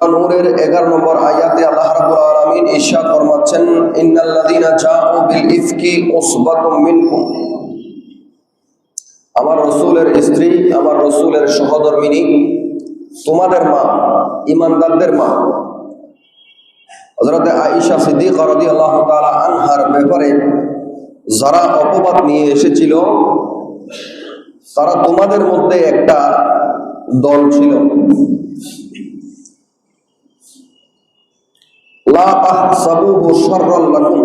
নূরের 11 নম্বর আয়াতে আল্লাহ রাব্বুল আলামিন ইরশাদ ফরমাচ্ছেন, ইন্নাল্লাযীনা জাউ বিল ইফকি উসবাতুম মিনকুম। আমার রাসূলের স্ত্রী, আমার রাসূলের সহধর্মিনী, তোমাদের মা, ঈমানদারদের মা হযরত আয়েশা সিদ্দিকা রাদিয়াল্লাহু তাআলা আনহার ব্যাপারে যারা অপবাদ নিয়ে এসেছিল, তারা তোমাদের মধ্যে একটা দল ছিল। লা তাহসাবুহু শাররাল লাকুম,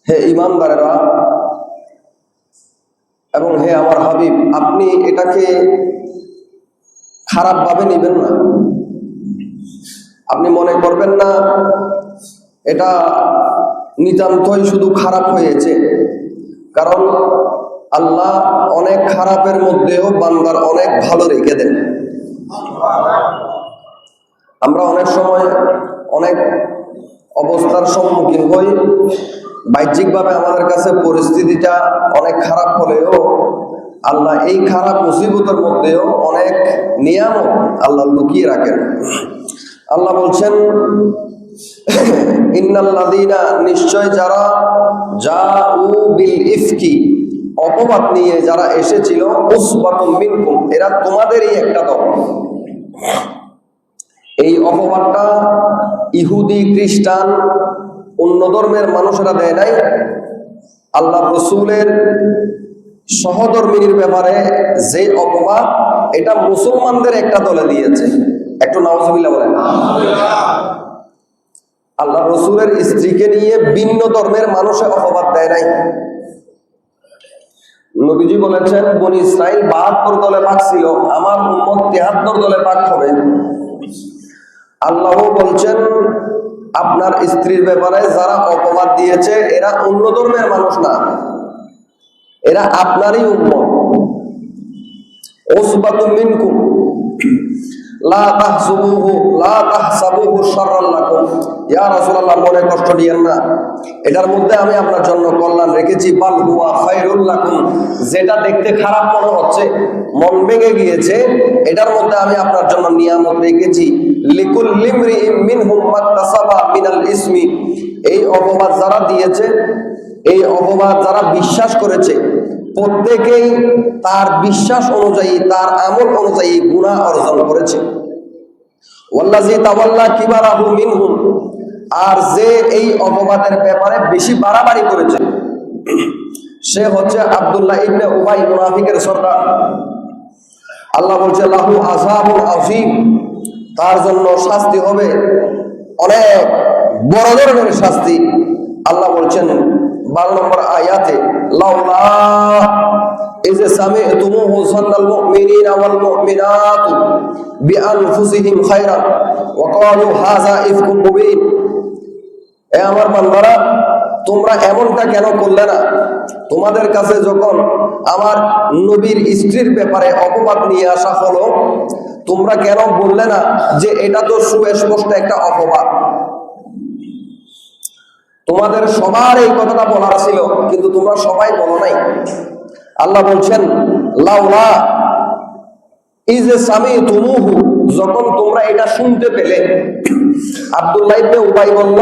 হে ঈমানদারেরা এবং হে আমার হাবিব, আপনি এটাকে খারাপ ভাবে নেবেন না। আপনি মনে করবেন না এটা নিতান্তই শুধু খারাপ হয়েছে, কারণ আল্লাহ অনেক খারাপের মধ্যেও বান্দার অনেক ভালো রেখে দেন। আমরা অনেক সময় অনেক অবস্থার সম্মুখীন হই, বাহ্যিকভাবে আমাদের কাছে পরিস্থিতিটা অনেক খারাপ হলেও আল্লাহ এই খারাপ মুসিবতের মধ্যেও অনেক নিয়ামত আল্লাহ লুকিয়ে রাখেন। আল্লাহ বলছেন, ইন্নাল্লাযীনা, নিশ্চয় যারা জাউ বিল ইফকি, অপবাদ নিয়ে যারা এসেছিল, উসবাতুম মিনকুম, এরা তোমাদেরই একটা দল। এই অপবাদটা ইহুদি, খ্রিস্টান, অন্য ধর্মের মানুষেরা দেয় নাই। আল্লাহ রসুলের সহধর্মিনীর ব্যাপারে যে অপবাদ, এটা মুসলমানদের একটা দলে দিয়েছে। একটু নাউজুবিল্লাহ বলেন। আল্লাহ রসুলের স্ত্রীকে নিয়ে ভিন্ন ধর্মের মানুষে অপবাদ দেয় নাই। নবীজি বলেছেন, বনী ইসরাইল 72 দলে ভাগ ছিল, আমার উম্মত 73 দলে ভাগ হবে। আল্লাহ বলছেন, আপনার স্ত্রীর ব্যাপারে যারা অপবাদ দিয়েছে এরা অন্য ধর্মের মানুষ না, এরা আপনারই উম্মত। উসবাতুম মিনকুম লা তাহসাবুহু শাররাল লাকুম। ইয়া রাসূলুল্লাহ, মনে কষ্ট দিয়েন না, এটার মধ্যে আমি আপনার জন্য কল্যাণ রেখেছি। বাল হুয়া খায়রুল লাকুম, যেটা দেখতে খারাপ মনে হচ্ছে, মন ভেঙে গিয়েছে, এটার মধ্যে আমি আপনার জন্য নিয়ামত রেখেছি। লিকুল্লি ইমরিইম মিনহুম মাকতাসাবা মিনাল ইসমি, এই অপবাদ যারা দিয়েছে, এই অপবাদ যারা বিশ্বাস করেছে, প্রত্যেকেই তার বিশ্বাস অনুযায়ী, তার আমল অনুযায়ী গুনাহ অর্জন করেছে। ওয়াল্লাযী তাওয়াল্লা কিবারাহু মিনহুম, আর যে এই অপবাদের ব্যাপারে বেশি বাড়াবাড়ি করেছে, সে হচ্ছে আব্দুল্লাহ ইবনে উবাই, মুনাফিকের সর্দার। আল্লাহ বলছে, লাহু আযাবুন আযীম, তার জন্য শাস্তি হবে অনেক বড় ধরনের শাস্তি। আল্লাহ বলছেন 12 নম্বর আয়াতে, লাউলা ইয সামি'তুমুহু যান্নাল মুমিনিনা ওয়াল মুমিনাতু বিআনফুসিহিম খায়রান ওয়া ক্বালু হাযা ইফকুম মুবিন। এ আমার বান্দারা, তোমরা এমনটা কেন করলে না? তোমাদের কাছে যখন আমার নবীর স্ত্রীর ব্যাপারে অপবাদ নিয়ে আসা হলো, তোমরা কেন বললে না যে এটা তো সুস্পষ্ট একটা অপবাদ? তোমাদের সবার এই কথাটা বলার ছিল, কিন্তু তোমরা সবাই বলো নাই। আল্লাহ বলছেন, লাউলা ইয সামি'তুমুহু, যখন তোমরা এটা শুনতে পেলে। আব্দুল্লাহ ইবনে উবাই বলল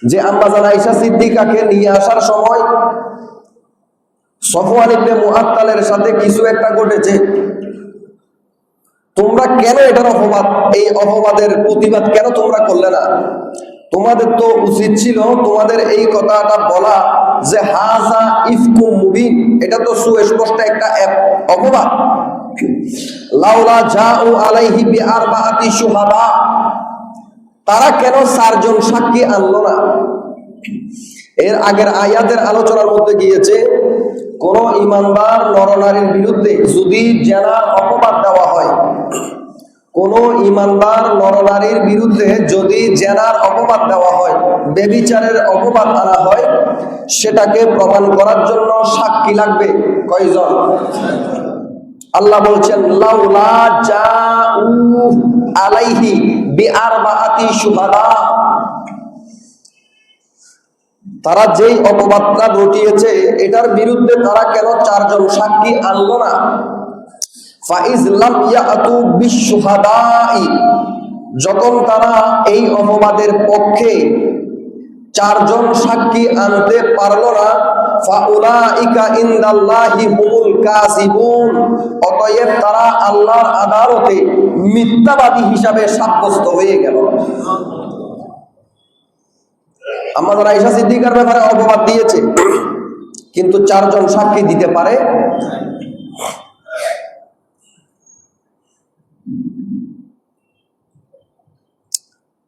যে, আম্মা জান আয়েশা সিদ্দিকাকে নিয়ে আসার সময় সফওয়ান ইবনে মুআত্তালের সাথে কিছু একটা ঘটেছে, তোমরা কেন এটার অপবাদ, এই অপবাদের প্রতিবাদ কেন তোমরা করলে না? তোমাদের তো উচিত ছিল তোমাদের এই কথাটা বলা যে হাযা ইফকুম মুবিন, এটা তো সুস্পষ্ট একটা অপবাদ। লাউলা জাউ আলাইহি বিআরবাআতি শুহাদা, তারা কেন 4 জন সাক্ষী আনলো না? এর আগের আয়াতের আলোচনার মধ্যে গিয়েছে, কোন ঈমানদার নরনারীর বিরুদ্ধে যদি জেনার অপবাদ দেওয়া হয়, কোন ঈমানদার নরনারীর বিরুদ্ধে যদি জেনার অপবাদ দেওয়া হয়, ব্যভিচারের অপবাদ আনা হয়, সেটাকে প্রমাণ করার জন্য সাক্ষী লাগবে কয়জন? আল্লাহ বলছেন, লাউলা জাউ আলাইহি বিআরবাআতি শুহাদা, তারা যেই অপবাদটা ঘটিয়েছে এটার বিরুদ্ধে তারা কেন 4 জন সাক্ষী আনলো না? ফাইজ লাম ইয়াতু বিশুহাদাই, যখন তারা এই অপবাদের পক্ষে চারজন সাক্ষী আনতে পারল না, ফাউলাইকা ইনদাল্লাহি হুমুল কাযিবুন, অতএব তারা আল্লাহর আদালতে মিথ্যাবাদী হিসাবে সাব্যস্ত হয়ে গেল। আমাদের আয়েশা সিদ্দিকার ব্যাপারে অপবাদ দিয়েছে, কিন্তু চারজন সাক্ষী দিতে পারে।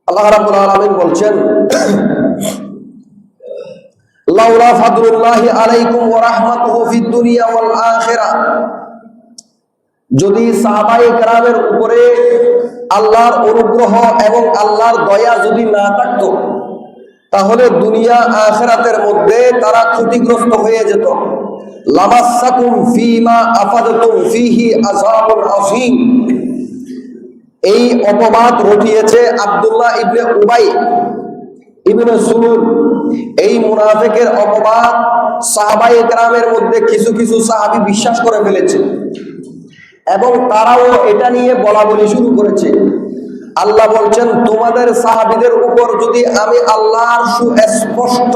আল্লাহ রাব্বুল আলামিন বলছেন, লাউলা ফাদলুল্লাহি আলাইকুম ওয়া রাহমাতুহু ফিদ দুনিয়া ওয়াল আখিরাহ, যদি সাহাবায়ে কেরামের উপরে আল্লাহর অনুগ্রহ এবং আল্লাহর দয়া যদি না থাকতো, তাহলে দুনিয়া আখিরাতের মধ্যে তারা ক্ষতিগ্রস্ত হয়ে যেত। লামাসাকুম ফীমা আফাদতুম ফীহি আযাবুন আযীম, এই অপবাদ রটিয়েছে আব্দুল্লাহ ইবনে উবাই ইবনে সুলুল। এই মুনাফিকের অপবাদ সাহাবায়ে কেরামের মধ্যে কিছু কিছু সাহাবী বিশ্বাস করে ফেলেছে এবং তারাও এটা নিয়ে বলাবলি শুরু করেছে। আল্লাহ বলছেন, তোমাদের সাহাবীদের উপর যদি আমি আল্লাহর সুস্পষ্ট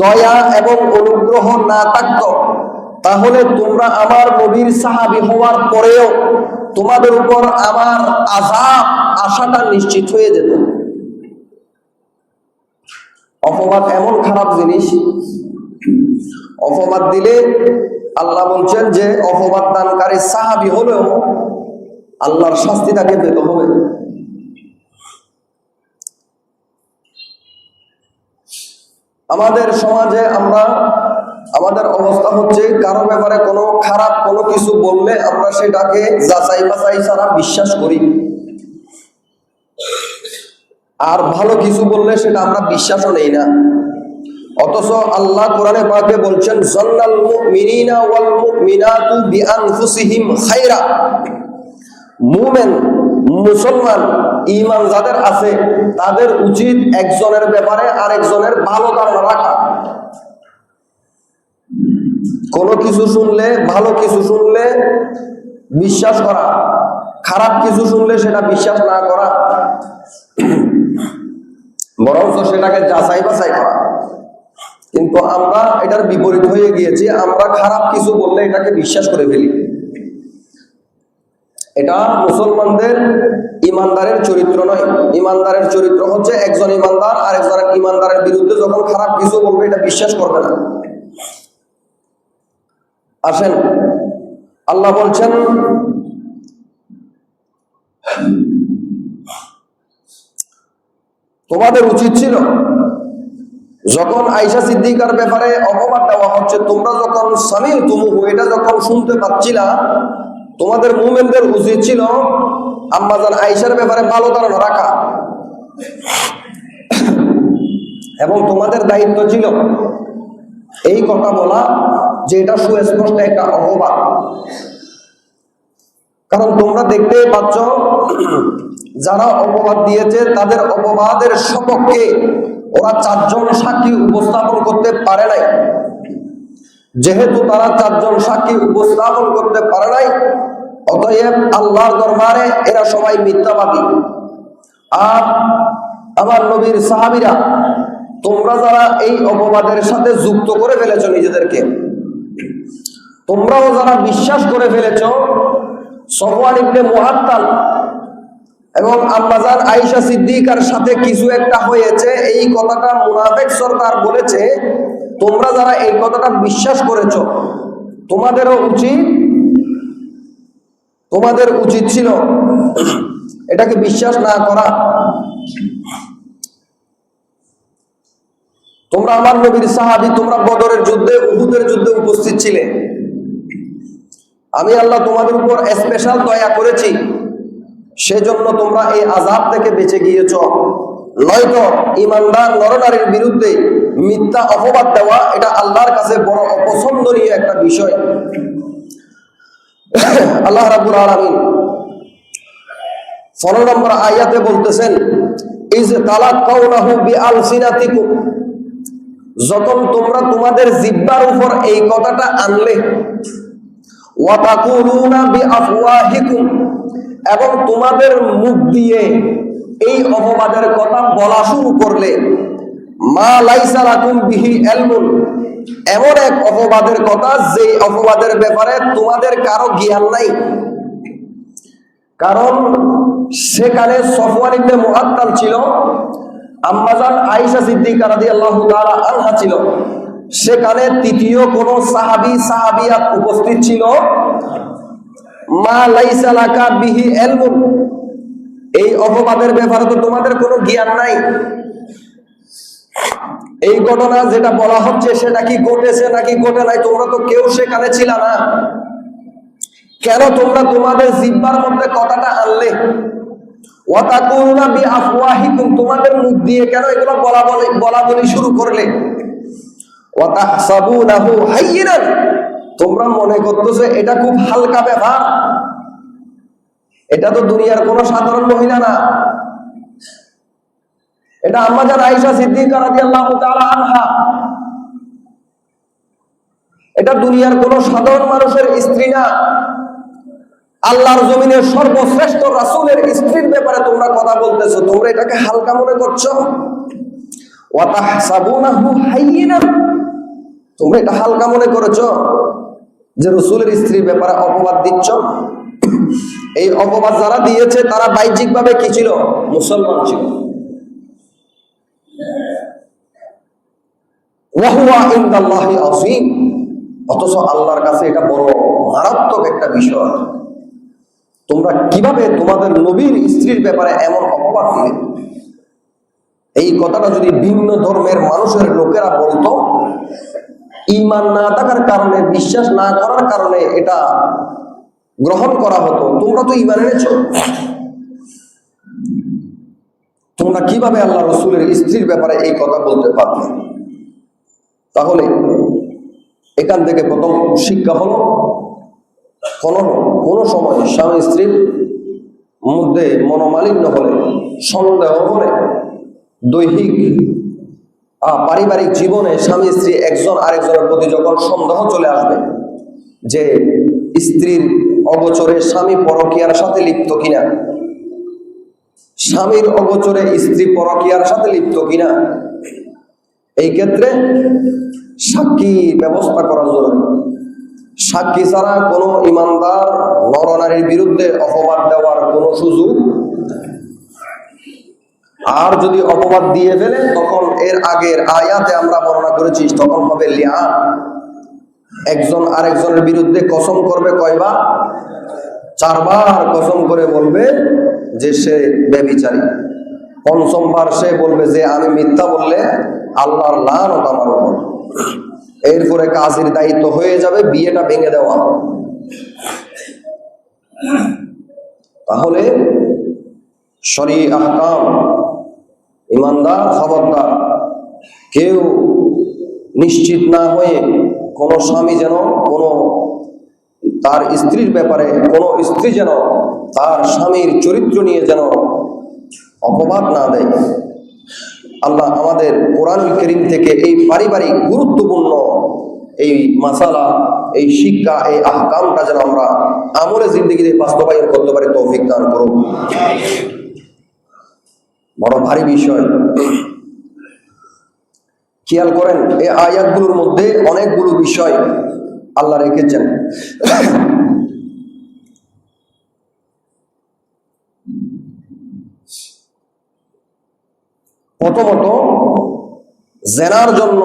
দয়া এবং অনুগ্রহ না থাকত, তাহলে তোমরা আমার নবীর সাহাবী হওয়ার পরেও তোমাদের উপর আমার আযাব আসাটা নিশ্চিত হয়ে যেত। অপবাদ এমন খারাপ জিনিস, অপবাদ দিলে আল্লাহ বলছেন যে অপবাদ দানকারী সাহাবী হলেও আল্লাহর শাস্তি তাকে পেতে হবে। আমাদের সমাজে আমাদের অবস্থা হচ্ছে, কারো ব্যাপারে কোনো খারাপ কোনো কিছু বললে আমরা সেটাকে যাচাই বাছাই ছাড়া বিশ্বাস করি, আর ভালো কিছু বললে সেটা আমরা বিশ্বাসও নেই না। অথচ আল্লাহ কোরআনে পাকে বলছেন, জান্নাল মুমিনিনা ওয়াল মুমিনাতু বিআনফুসিহিম খায়রা, মুমিন মুসলমান ঈমান যাদের আছে তাদের উচিত একজনের ব্যাপারে আরেকজনের ভালো ধারণা রাখা। কোনো কিছু শুনলে, ভালো কিছু শুনলে বিশ্বাস করা, খারাপ কিছু শুনলে সেটা বিশ্বাস না করা, বরঞ্চ সেটাকে যাচাই বাছাই করা। কিন্তু আমরা এটার বিপরীত হয়ে গিয়েছি, আমরা খারাপ কিছু বললে এটাকে বিশ্বাস করে ফেলি। এটা মুসলমানদের ইমানদারের চরিত্র নয়। ইমানদারের চরিত্র হচ্ছে একজন ইমানদার আরেকজন ইমানদারের বিরুদ্ধে যখন খারাপ কিছু বলবে এটা বিশ্বাস করবে না। আসেন, আল্লাহ বলছেন, তোমাদের উচিত ছিল যখন আয়েশা সিদ্দিকার ব্যাপারে অপবাদ দেওয়া হচ্ছে, তোমরা যখন সামি'তুমুহু এটা যখন শুনতে পাচ্ছিলা, তোমাদের মুমিনদের উচিত ছিল আম্মাজান আয়েশার ব্যাপারে ভালো ধারণা রাখা, এবং তোমাদের দায়িত্ব ছিল এই কথা বলা যে এটা সুস্পষ্ট একটা অপবাদ। কারণ তোমরা দেখতেই পাচ্ছ, যারা অপবাদ দিয়েছে তাদের অপবাদের সপক্ষে ওরা চারজন সাক্ষী উপস্থাপন করতে পারে নাই। যেহেতু তারা চারজন সাক্ষী উপস্থাপন করতে পারে নাই, অতএব আল্লাহর দরবারে এরা সবাই মিথ্যাবাদী। আর আমার নবীর সাহাবীরা, তোমরা যারা এই অপবাদের সাথে যুক্ত করে ফেলেছো নিজেদেরকে, তোমরাও যারা বিশ্বাস করে ফেলেছো সফওয়ান ইবনে মুআত্তাল এবং আম্মাজান আয়েশা সিদ্দিকার সাথে কিছু একটা হয়েছে, এই কথাটা মুনাফিক সরকার বলেছে, তোমরা যারা এই কথাটা বিশ্বাস করেছো, তোমাদের উচিত ছিল এটাকে বিশ্বাস না করা। তোমরা আমার নবীর সাহাবী, তোমরা বদরের যুদ্ধে, উহুদের যুদ্ধে উপস্থিত ছিলে। আমি আল্লাহ তোমাদের উপর স্পেশাল দয়া করেছি, সেজন্য তোমরা এই আযাব থেকে বেঁচে গিয়েছো। নয়তো ঈমানদার নরনারীর বিরুদ্ধে মিথ্যা অপবাদ দেওয়া এটা আল্লাহর কাছে বড় অপছন্দনীয় একটা বিষয়। আল্লাহ রাব্বুল আলামিন 15 নম্বর আয়াতে বলতেছেন, ইজ তালাকাউনাহু বিআলসিনাতিকুম, যখন তোমরা তোমাদের জিহ্বার উপর এই কথাটা আনলে, ওয়া তাকুলুনা বিআফওয়াহিকুম, এবং তোমাদের মুখ দিয়ে এই অপবাদের কথা বলা শুরু করলে, মা লাইসা লাকুম বিহি ইলমুন, এমন এক অপবাদের কথা যে অপবাদের ব্যাপারে তোমাদের কারো জ্ঞান নাই। কারণ সেখানে সফওয়ান ইবনে মুআত্তাল ছিল, আম্মাজান আয়েশা সিদ্দিকা রাদিয়াল্লাহু তাআলা আনহা ছিল, সেখানে তৃতীয় কোন সাহাবিয়াত উপস্থিত ছিল। মা লাইসা লাকা বিহি ইলমুন, এই অপবাদের ব্যাপারে তো তোমাদের কোনো জ্ঞান নাই। এই ঘটনা যেটা বলা হচ্ছে সেটা কি ঘটেছে নাকি ঘটে নাই, তোমরা তো কেউ সেখানে ছিল না, কেন তোমরা তোমাদের জিহ্বার মধ্যে কথাটা আনলে? ওয়া তাকুলুনা বিআফওয়াহিকুম, তোমাদের মুখ দিয়ে কেন এগুলো বলা বলি শুরু করলে? ওয়া তাহসাবুনাহু হায়্যিনান, তোমরা মনে করতেছো এটা খুব হালকা ব্যাপার, এটা তো দুনিয়ার কোনো সাধারণ মহিলা না, এটা আম্মাজান আয়েশা সিদ্দিকা রাদিয়াল্লাহু তাআলা আনহা, এটা দুনিয়ার কোনো সাধারণ মানুষের স্ত্রী না, আল্লাহর জমিনের সর্বশ্রেষ্ঠ রাসূলের স্ত্রীর ব্যাপারে তোমরা কথা বলতেছো, তোমরা এটাকে হালকা মনে করছো। ওয়া তাহসাবুনাহু হায়্যিনান, তোমরা এটা হালকা মনে করেছো যে রাসূলের স্ত্রীর ব্যাপারে অপবাদ দিচ্ছ। এই অপবাদ যারা দিয়েছে তারা বাহ্যিকভাবে কি ছিল? মুসলমান ছিল। ওয়া হুয়া ইনদাল্লাহি আযীম, অথচ আল্লাহর কাছে এটা বড় মারাত্মক একটা বিষয়। তোমরা কিভাবে তোমাদের নবীর স্ত্রীর ব্যাপারে এমন অপবাদ দিলে? এই কথাটা যদি ভিন্ন ধর্মের মানুষের লোকেরা বলতো, ঈমান না থাকার কারণে, বিশ্বাস না করার কারণে এটা গ্রহণ করা হতো। তোমরা তো ঈমান এনেছো, তোমরা কিভাবে আল্লাহ রাসূলের স্ত্রীর ব্যাপারে এই কথা বলতে পারবে? তাহলে এখান থেকে প্রথম শিক্ষা হলো, কোন সময় স্বামী স্ত্রীর মধ্যে মনোমালিন্য হলে, সন্দেহ হলে, দৈহিক পারিবারিক জীবনে স্বামী স্ত্রী একজন আরেকজনের প্রতি যখন সন্দেহ চলে আসবে যে স্ত্রীর অগোচরে স্বামী পরকীয়ার সাথে লিপ্ত কিনা, স্বামীর অগোচরে স্ত্রী পরকীয়ার সাথে লিপ্ত কিনা, এই ক্ষেত্রে সাক্ষী ব্যবস্থা করা জরুরি। সাক্ষী ছাড়া কোনো ইমানদার নরনারীর বিরুদ্ধে অপবাদ দেওয়ার কোনো সুযোগ, আর যদি অপবাদ দিয়ে ফেলে তখন এর আগের আয়াতে আমরা বর্ণনা করেছি, তখন হবে লিআন। একজন আরেকজনের বিরুদ্ধে কসম করবে কয়বার? 4 বার কসম করে বলবে যে সে ব্যভিচারী। 5বার সে বলবে যে আমি মিথ্যা বললে আল্লাহর লানত আমার উপর। এরপরে কাজীর দায়িত্ব হয়ে যাবে বিয়েটা ভেঙে দেওয়া। তাহলে শরঈ আহকাম, ইমানদার খবরদার, কেউ নিশ্চিত না হয়ে কোনো স্বামী যেন তার স্ত্রীর ব্যাপারে, কোনো স্ত্রী যেন তার স্বামীর চরিত্র নিয়ে যেন অপবাদ না দেয়। আল্লাহ আমাদের কোরআনুল কারীম থেকে এই পারিবারিক গুরুত্বপূর্ণ এই মাসালা, এই শিক্ষা, এই আহকামটা যেন আমরা আমলে জিন্দেগিতে বাস্তবায়ন করতে পারি, তৌফিক দান করুন। বড় ভারী বিষয়, খেয়াল করেন এই আয়াতগুলোর মধ্যে অনেকগুলো বিষয় আল্লাহ রেখেছেন। প্রথমত, জেনার জন্য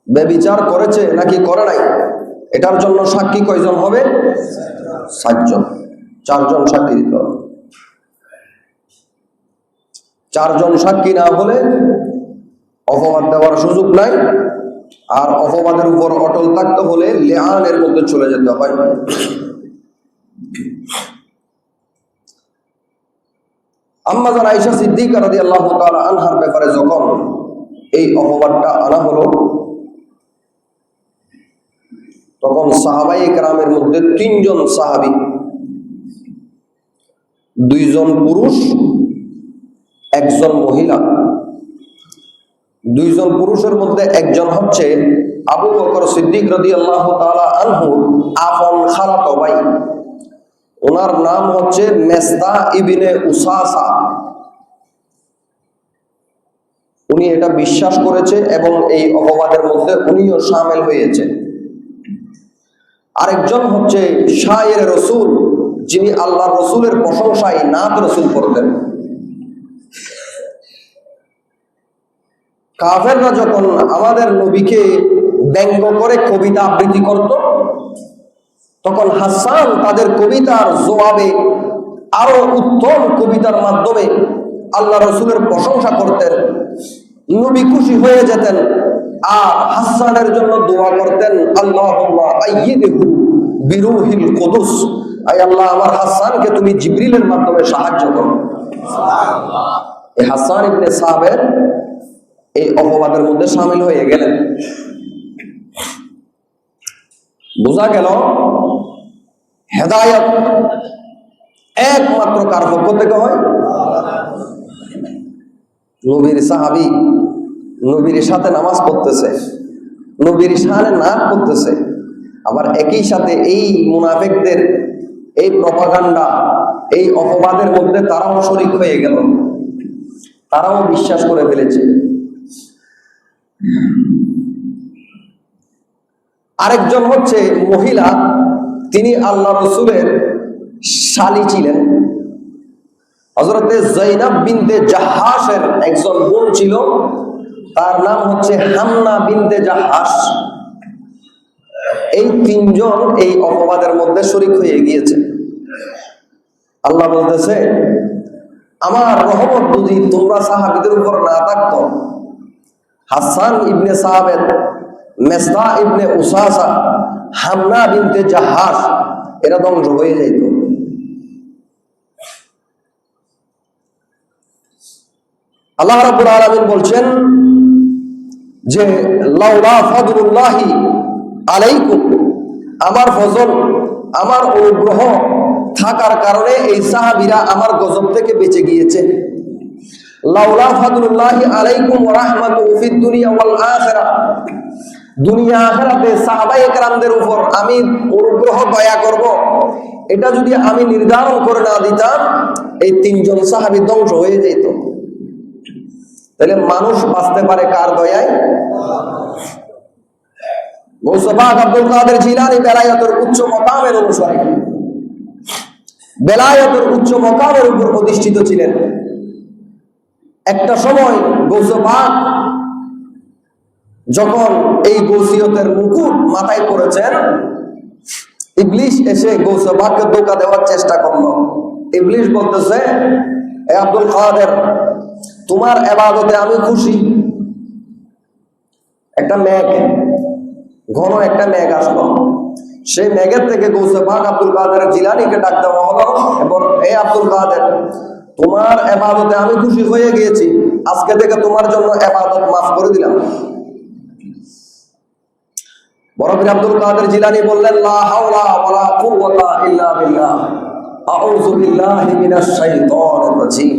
ব্যভিচার করেছে নাকি করে নাই, এটার জন্য সাক্ষী কয়জন হবে? 7 জন। 4 জন সাক্ষী দিতে হবে। 4 জন সাক্ষী না হলে অপবাদ দেওয়ার সুযোগ নাই। আর অপবাদের উপর অটল থাকতে হলে লিআনের মধ্যে চলে যেতে হয়। আম্মাজান আয়েশা সিদ্দিকা রাদিয়াল্লাহু তাআলা আনহার ব্যাপারে যখন এই অপবাদটা আনা হলো, তখন সাহাবায়ে কেরামের মধ্যে 3 জন সাহাবী, 2 জন পুরুষ, 1 জন মহিলা। 2 জন পুরুষের মধ্যে একজন হচ্ছে আবু বকর সিদ্দিক রাদিয়াল্লাহু তাআলা আনহু আপন খালাতো ভাই, ওনার নাম হচ্ছে মেসদা ইবনে উসাসা। উনি এটা বিশ্বাস করেছে এবং এই অপবাদের মধ্যে উনিও শামিল হয়েছে। আরেকজন হচ্ছে শায়ের রসুল, যিনি আল্লাহর রসুলের প্রশংসায় নাত রসুল করতেন। কাফেররা যখন আমাদের নবীকে ব্যঙ্গ করে কবিতা আবৃত্তি করত, তখন হাসান তাদের কবিতার জবাবে আরো উত্তম কবিতার মাধ্যমে আল্লাহ রসুলের প্রশংসা করতেন। নবী খুশি হয়ে যেতেন আর হাসানের জন্য দোয়া করতেন, আল্লাহুম্মা আইয়িদহু বিরূহিল কুদুস, আয় আল্লাহ আমার হাসানকে তুমি জিবরিলের মাধ্যমে সাহায্য করো। সুবহানাল্লাহ। এই হাসান ইবনে সাবির এই অপবাদের মধ্যে শামিল হয়ে গেলেন। বোঝা গেল হেদায়েত একমাত্র কার পক্ষ থেকে হয়? নবীর সাহাবী নবীর সাথে নামাজ পড়তেছে, নবীর শানে নাক করতেছে, আবার একই সাথে এই মুনাফিকদের এই প্রপাগান্ডা, এই অপবাদের মধ্যে তারাও শরীক হয়ে গেল, তারাও বিশ্বাস করে ফেলেছে। আরেকজন হচ্ছে মহিলা, তিনি আল্লাহ রসুলের শালী ছিলেন। হযরতে যায়েনব বিনতে জাহাশের একজন বোন ছিল, তার নাম হচ্ছে হামনা বিনতে জাহাশ। এই তিনজন এই অপবাদের মধ্যে শরীক হয়ে গিয়েছে। আল্লাহ বলতেছে, আমার রহমত যদি তোমরা সাহাবীদের উপর না থাকতো, হাসান ইবনে সাবিত, মেসদা ইবনে উসাসা, হামনা বিনতে জাহাশ এরা ধ্বংস হয়ে যাইত। আল্লাহ রাব্বুল আলামিন বলছেন যে লাউলা ফাদলুল্লাহি আলাইকুম, আমার ফজল, আমার অনুগ্রহ থাকার কারণে এই সাহাবীরা আমার গজব থেকে বেঁচে গিয়েছে। লাউলা ফাদলুল্লাহি আলাইকুম ওয়া রাহমাতুহু ফিদ দুনিয়া ওয়াল আখিরাহ, দুনিয়া আখিরাতে সাহাবায়ে কেরামদের উপর আমি অনুগ্রহ দয়া করব, এটা যদি আমি নির্ধারণ করে না দিতাম, এই তিনজন সাহাবী ধ্বংস হয়ে যেত। তাহলে মানুষ বাঁচতে পারে কার দয়ায়? গৌস পাক আব্দুল কাদের জিলানী বেলায়েতের উচ্চ মাকামের অনুসারী, বেলায়েতের উচ্চ মাকামের উপর অধিষ্ঠিত ছিলেন। একটা সময় গৌস পাক যখন এই গৌসিয়তের মুকুট মাথায় পড়েছেন, ইবলিশ এসে গৌস পাককে ধোঁকা দেওয়ার চেষ্টা করলো। ইবলিশ বলতেছে, এ আব্দুল কাদের, তোমার ইবাদতে আমি খুশি। একটা মেঘ, ঘন একটা মেঘ আসলো, সেই মেঘের থেকে গৌসে পাক আব্দুল কাদের জিলানীকে ডাক দেওয়া হলো এবং এ আব্দুল কাদের, তোমার ইবাদতে আমি খুশি হয়ে গিয়েছি, আজকে থেকে তোমার জন্য ইবাদত মাফ করে দিলাম। বরফির আব্দুল কাদের জিলানী বললেন, লা হাওলা ওয়ালা কুওয়াতা ইল্লা বিল্লাহ, আউযু বিল্লাহি মিনাশ শাইতানির রাজীম।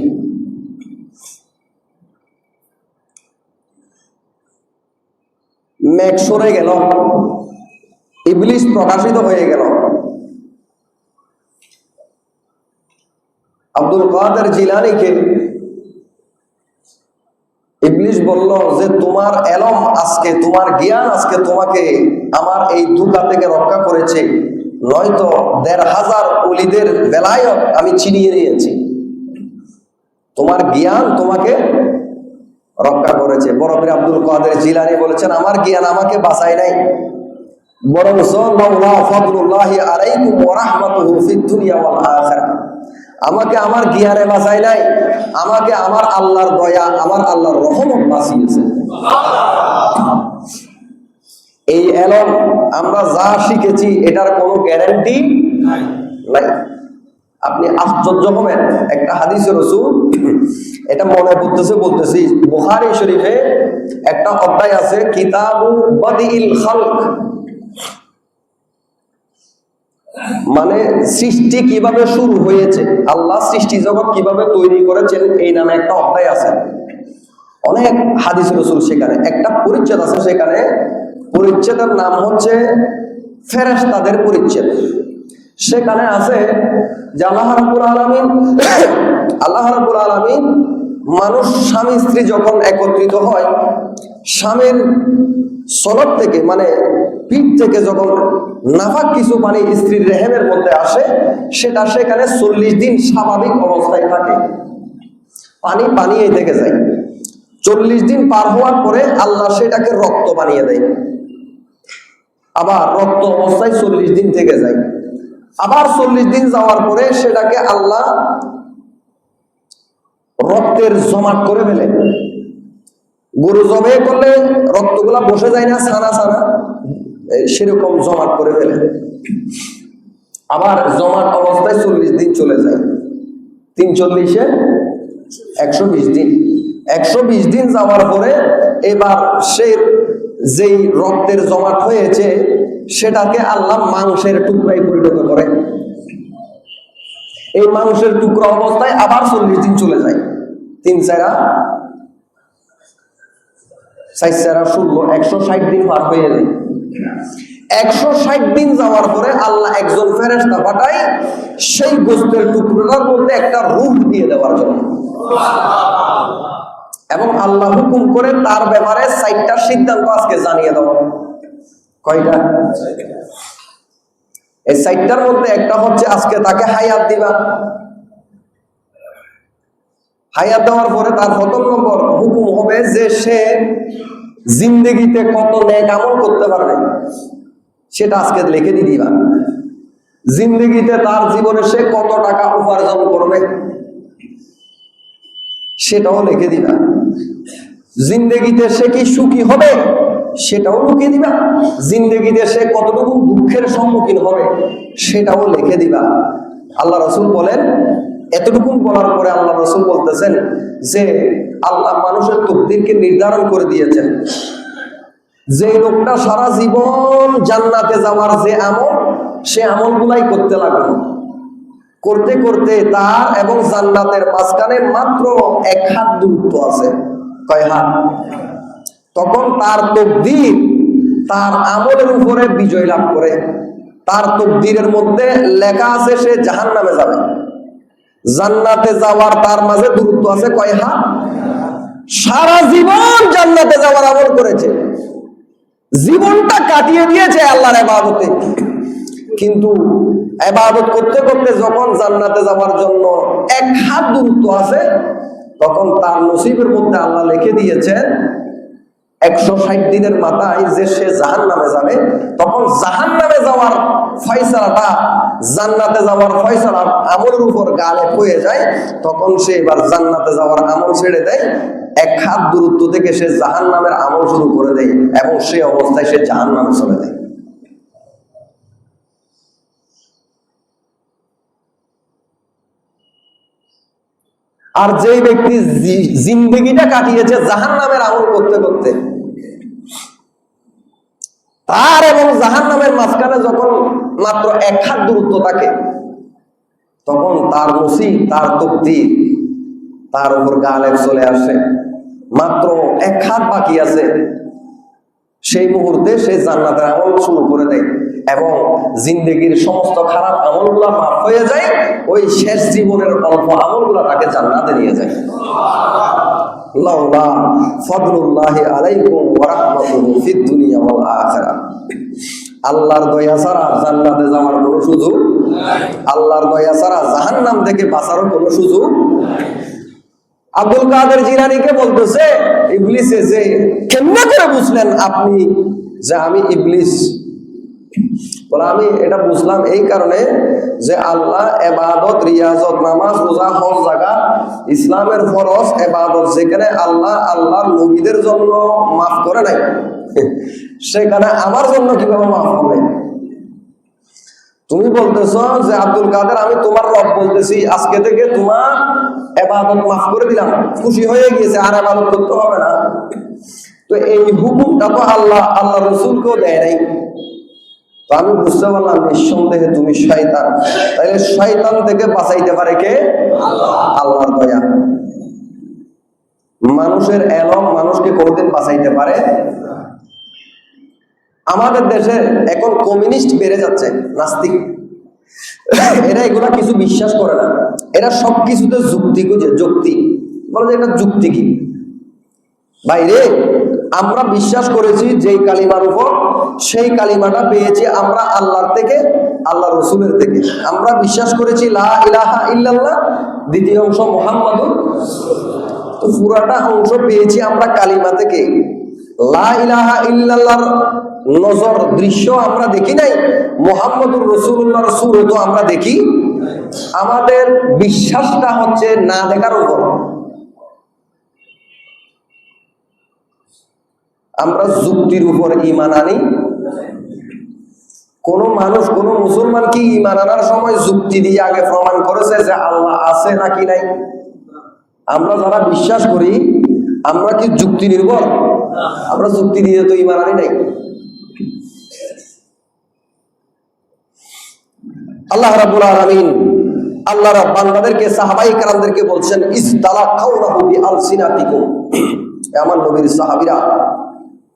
মেঘ সরে গেল, ইবলিশ প্রকাশিত হয়ে গেল। আব্দুল কাদের জিলানীকে ইবলিশ বলল যে তোমার এলম আজকে, তোমার জ্ঞান আজকে তোমাকে আমার এই ধোঁকা থেকে রক্ষা করেছে, নয়তো ১৫০০ ওলিদের বেলায়ত আমি ছিনিয়ে নিয়েছি। তোমার জ্ঞান তোমাকে রক্ষা করেছে। বরফির আব্দুল কাদের জিলানী বলেছেন, আমার জ্ঞান আমাকে বাঁচায় নাই, বরং লাউলা ফাদলুল্লাহি আলাইকুম ওয়া রাহমাতুহু ফিদ দুনিয়া ওয়াল আখিরাহ, আমাকে আমার জ্ঞানে বাঁচায় নাই, আমাকে আমার আল্লাহর দয়া, আমার আল্লাহর রহমত বাঁচিয়েছে। এই এলম আমরা যা শিখেছি এটার কোনো গ্যারান্টি নাই। আপনি আশ্চর্য হবেন, একটা হাদিসে রাসূল, এটা মনে পড়তেছে বলতেছি, বুখারী শরীফে একটা অধ্যায় আছে, কিতাবু বাদিইল খালক, মানে সৃষ্টি কিভাবে শুরু হয়েছে, আল্লাহ সৃষ্টি জগৎ কিভাবে তৈরি করেছেন, এই নামে একটা অধ্যায় আছে। অনেক হাদিস রাসূল সেখানে, একটা পরিচ্ছেদ আছে সেখানে, পরিচ্ছেদের নাম হচ্ছে ফেরেশতাদের পরিচ্ছেদ। সেখানে আছে যে আল্লাহ রাব্বুল আলামিন মানুষ স্বামী স্ত্রী যখন একত্রিত হয়, স্বামীর সলব থেকে মানে পিঠ থেকে যখন নাফাক কিছু পানি স্ত্রীর রেহেমের মধ্যে আসে, সেটা সেখানে 40 দিন স্বাভাবিক অবস্থায় থাকে, পানি এই থেকে যায়। 40 দিন পার হওয়ার পরে আল্লাহ সেটাকে রক্ত বানিয়ে দেয়, আবার রক্ত অবস্থায় 40 দিন থেকে যায়, আবার 40 দিন যাওয়ার পরে সেটাকে আল্লাহ রক্তের জমাট করে ফেলে। গরু জবাই করলে রক্তগুলা বসে যায় না, ছানা ছানা, সেরকম জমাট করে ফেলে। আবার জমাট অবস্থায় 40 দিন চলে যায়, 3 40 120 দিন। 120 দিন যাওয়ার পরে এবার সে যেই রক্তের জমাট হয়েছে সেটাকে আল্লাহ মাংসের টুকরায় পরিণত করে। এই মাংসের টুকরা অবস্থায় আবার 40 দিন চলে যায়, 3 4 16 160 দিন পার হয়ে যায়। 160 দিন যাওয়ার পরে আল্লাহ একজন ফেরেশতা পাঠায় সেই গোশতের টুকরার মধ্যে একটা রূহ দিয়ে দেওয়ার জন্য, এবং আল্লাহ হুকুম করে তার ব্যাপারে 4টা সিদ্ধান্ত আজকে জানিয়ে দাও। কয়টা? এই 4টার মধ্যে একটা হচ্ছে আজকে তাকে হায়াত দিবা। হায়াত দেওয়ার পরে তার প্রথম নম্বর হুকুম হবে যে সে জিন্দেগিতে কত নেক আমল করতে পারবে সেটা আজকে লিখে দিয়ে দিবা। জিন্দেগিতে তার জীবনে সে কত টাকা উপার্জন করবে সেটাও লিখে দিবা। জিন্দেগিতে সে কি সুখী হবে সেটাও লিখে দিবা। জিন্দেগিতে সে কতটুকু দুঃখের সম্মুখীন হবে সেটাও লিখে দিবা। আল্লাহ রাসূল বলেন, এতটুকু বলার পরে আল্লাহ রাসূল বলতেছেন যে আল্লাহ মানুষের তকদিরকে নির্ধারণ করে দিয়েছেন। যে লোকটা সারা জীবন জান্নাতে যাওয়ার যে আমল, সে আমলগুলাই করতে লাগলো, করতে করতে তার এবং জান্নাতের মাঝখানে মাত্র 1 হাত দূরত্ব আছে। কয় হাত? তখন তার তকদির তার আমলের উপরে বিজয় লাভ করে। তার তকদিরের মধ্যে লেখা আছে সে জাহান্নামে যাবে, জান্নাতে যাওয়ার তার মাঝে দূরত্ব আছে কয় হাত? সারা জীবন জান্নাতে যাওয়ার আমল করেছে, জীবনটা কাটিয়ে দিয়েছে আল্লাহর ইবাদতে, কিন্তু ইবাদত করতে করতে যখন জান্নাতে যাওয়ার জন্য 1 হাত দূরত্ব আছে, তখন তার নসিবের মধ্যে আল্লাহ লিখে দিয়েছেন 160 দিনের মাথায় যে সে জাহান্নামে যাবে। তখন জাহান্নামে যাওয়ার ফয়সালাটা জান্নাতে যাওয়ার ফয়সালার আমলের উপর গালেব হয়ে যায়। তখন সে এবার জান্নাতে যাওয়ার আমল ছেড়ে দেয়, 1 হাত দূরত্ব থেকে সে জাহান্নামের আমল শুরু করে দেয় এবং সে অবস্থায় সে জাহান্নামে চলে যায়। আর যেই ব্যক্তি জিন্দেগিটা কাটিয়েছে জাহান্নামের আমল করতে করতে, তার এবং জাহান্নামের মাঝখানে যখন মাত্র 1 হাত দূরত্ব থাকে, তখন তার নসিব তার তকদির তার উপর গালেব চলে আসে। মাত্র 1 হাত বাকি আছে, সেই মুহূর্তে সে জান্নাতের আমল শুরু করে দেয় এবং জিন্দেগির সমস্ত খারাপ আমলগুলা মাফ হয়ে যায়। ওই শেষ জীবনের অল্প আমলগুলা তাকে জান্নাতে নিয়ে যায়। লাউলা ফাদলুল্লাহি আলাইকুম ওয়া রাহমাতুহু ফিদ দুনিয়া ওয়াল আখিরাহ। আল্লাহর দয়া ছাড়া জান্নাতে যাওয়ার কোনো সুযোগ নাই, আল্লাহর দয়া ছাড়া জাহান্নাম থেকে বাঁচারও কোনো সুযোগ। আব্দুল কাদের জিলানীকে বলতেছে ইবলিসে যে কেমনে করে বুঝলেন আপনি যে আমি ইবলিস? বলে আমি এটা বুঝলাম এই কারণে যে আল্লাহ ইবাদত, রিয়াজত, নামাজ, রোজা, হজ, যাকাত, ইসলামের ফরজ ইবাদত যেখানে আল্লাহ আল্লাহর নবীদের জন্য মাফ করে নাই, সেখানে আমার জন্য কিভাবে মাফ হবে? তুমি বলতেছো যে আব্দুল কাদের আমি তোমার রব বলতেছি, আজকে থেকে তোমার ইবাদত মাফ করে দিলাম, খুশি হয়ে গিয়েছে, আর ইবাদত করতে হবে না। তো এই হুকুমটা তো আল্লাহ রাসূলকেও দেয় নাই। তো আমি বুঝতে পারলাম নিঃসন্দেহে তুমি শয়তান। তাহলে শয়তান থেকে বাঁচাইতে পারে কে? আল্লাহর দয়া। মানুষের এলম মানুষকে কোনদিন বাঁচাইতে পারে? আমাদের দেশে এখন কমিউনিস্ট বেড়ে যাচ্ছে, নাস্তিক। এরা এগুলা কিছু বিশ্বাস করে না, এরা সবকিছুতে যুক্তি খুঁজে, যুক্তি বলে যে এটা যুক্তি কি বাইরে। আমরা বিশ্বাস করেছি যেই কালিমার উপর, সেই কালিমাটা পেয়েছি আমরা আল্লাহর থেকে, আল্লাহ রসুলের থেকে। আমরা বিশ্বাস করেছি লা ইলাহা ইল্লাল্লাহ, দ্বিতীয় অংশ মুহাম্মাদুর, তো পুরাটা অংশ পেয়েছি আমরা কালিমা থেকে। লা ইলাহা ইল্লাল্লাহর নজর দৃশ্য আমরা দেখি নাই, মুহাম্মাদুর রাসূলুল্লাহর সূরত আমরা দেখি। আমাদের বিশ্বাসটা হচ্ছে না দেখার উপর। আমরা যুক্তির উপর ঈমান আনি। কোন মানুষ, কোন মুসলমান কি ঈমান আনার সময় যুক্তি দিয়ে আগে প্রমাণ করেছে যে আল্লাহ আছে নাকি নাই? আমরা যারা বিশ্বাস করি, আমরা কি যুক্তি নির্ভর? আমরা যুক্তি দিয়ে তো ঈমান আনি নাই। আল্লাহ রাব্বুল আলামিন আল্লাহর বান্দাদেরকে, সাহাবায়ে কেরামদেরকে বলছেন ইসতালাকাউনাহু বিআলসিনাতিকুম। আমার নবীর সাহাবীরা,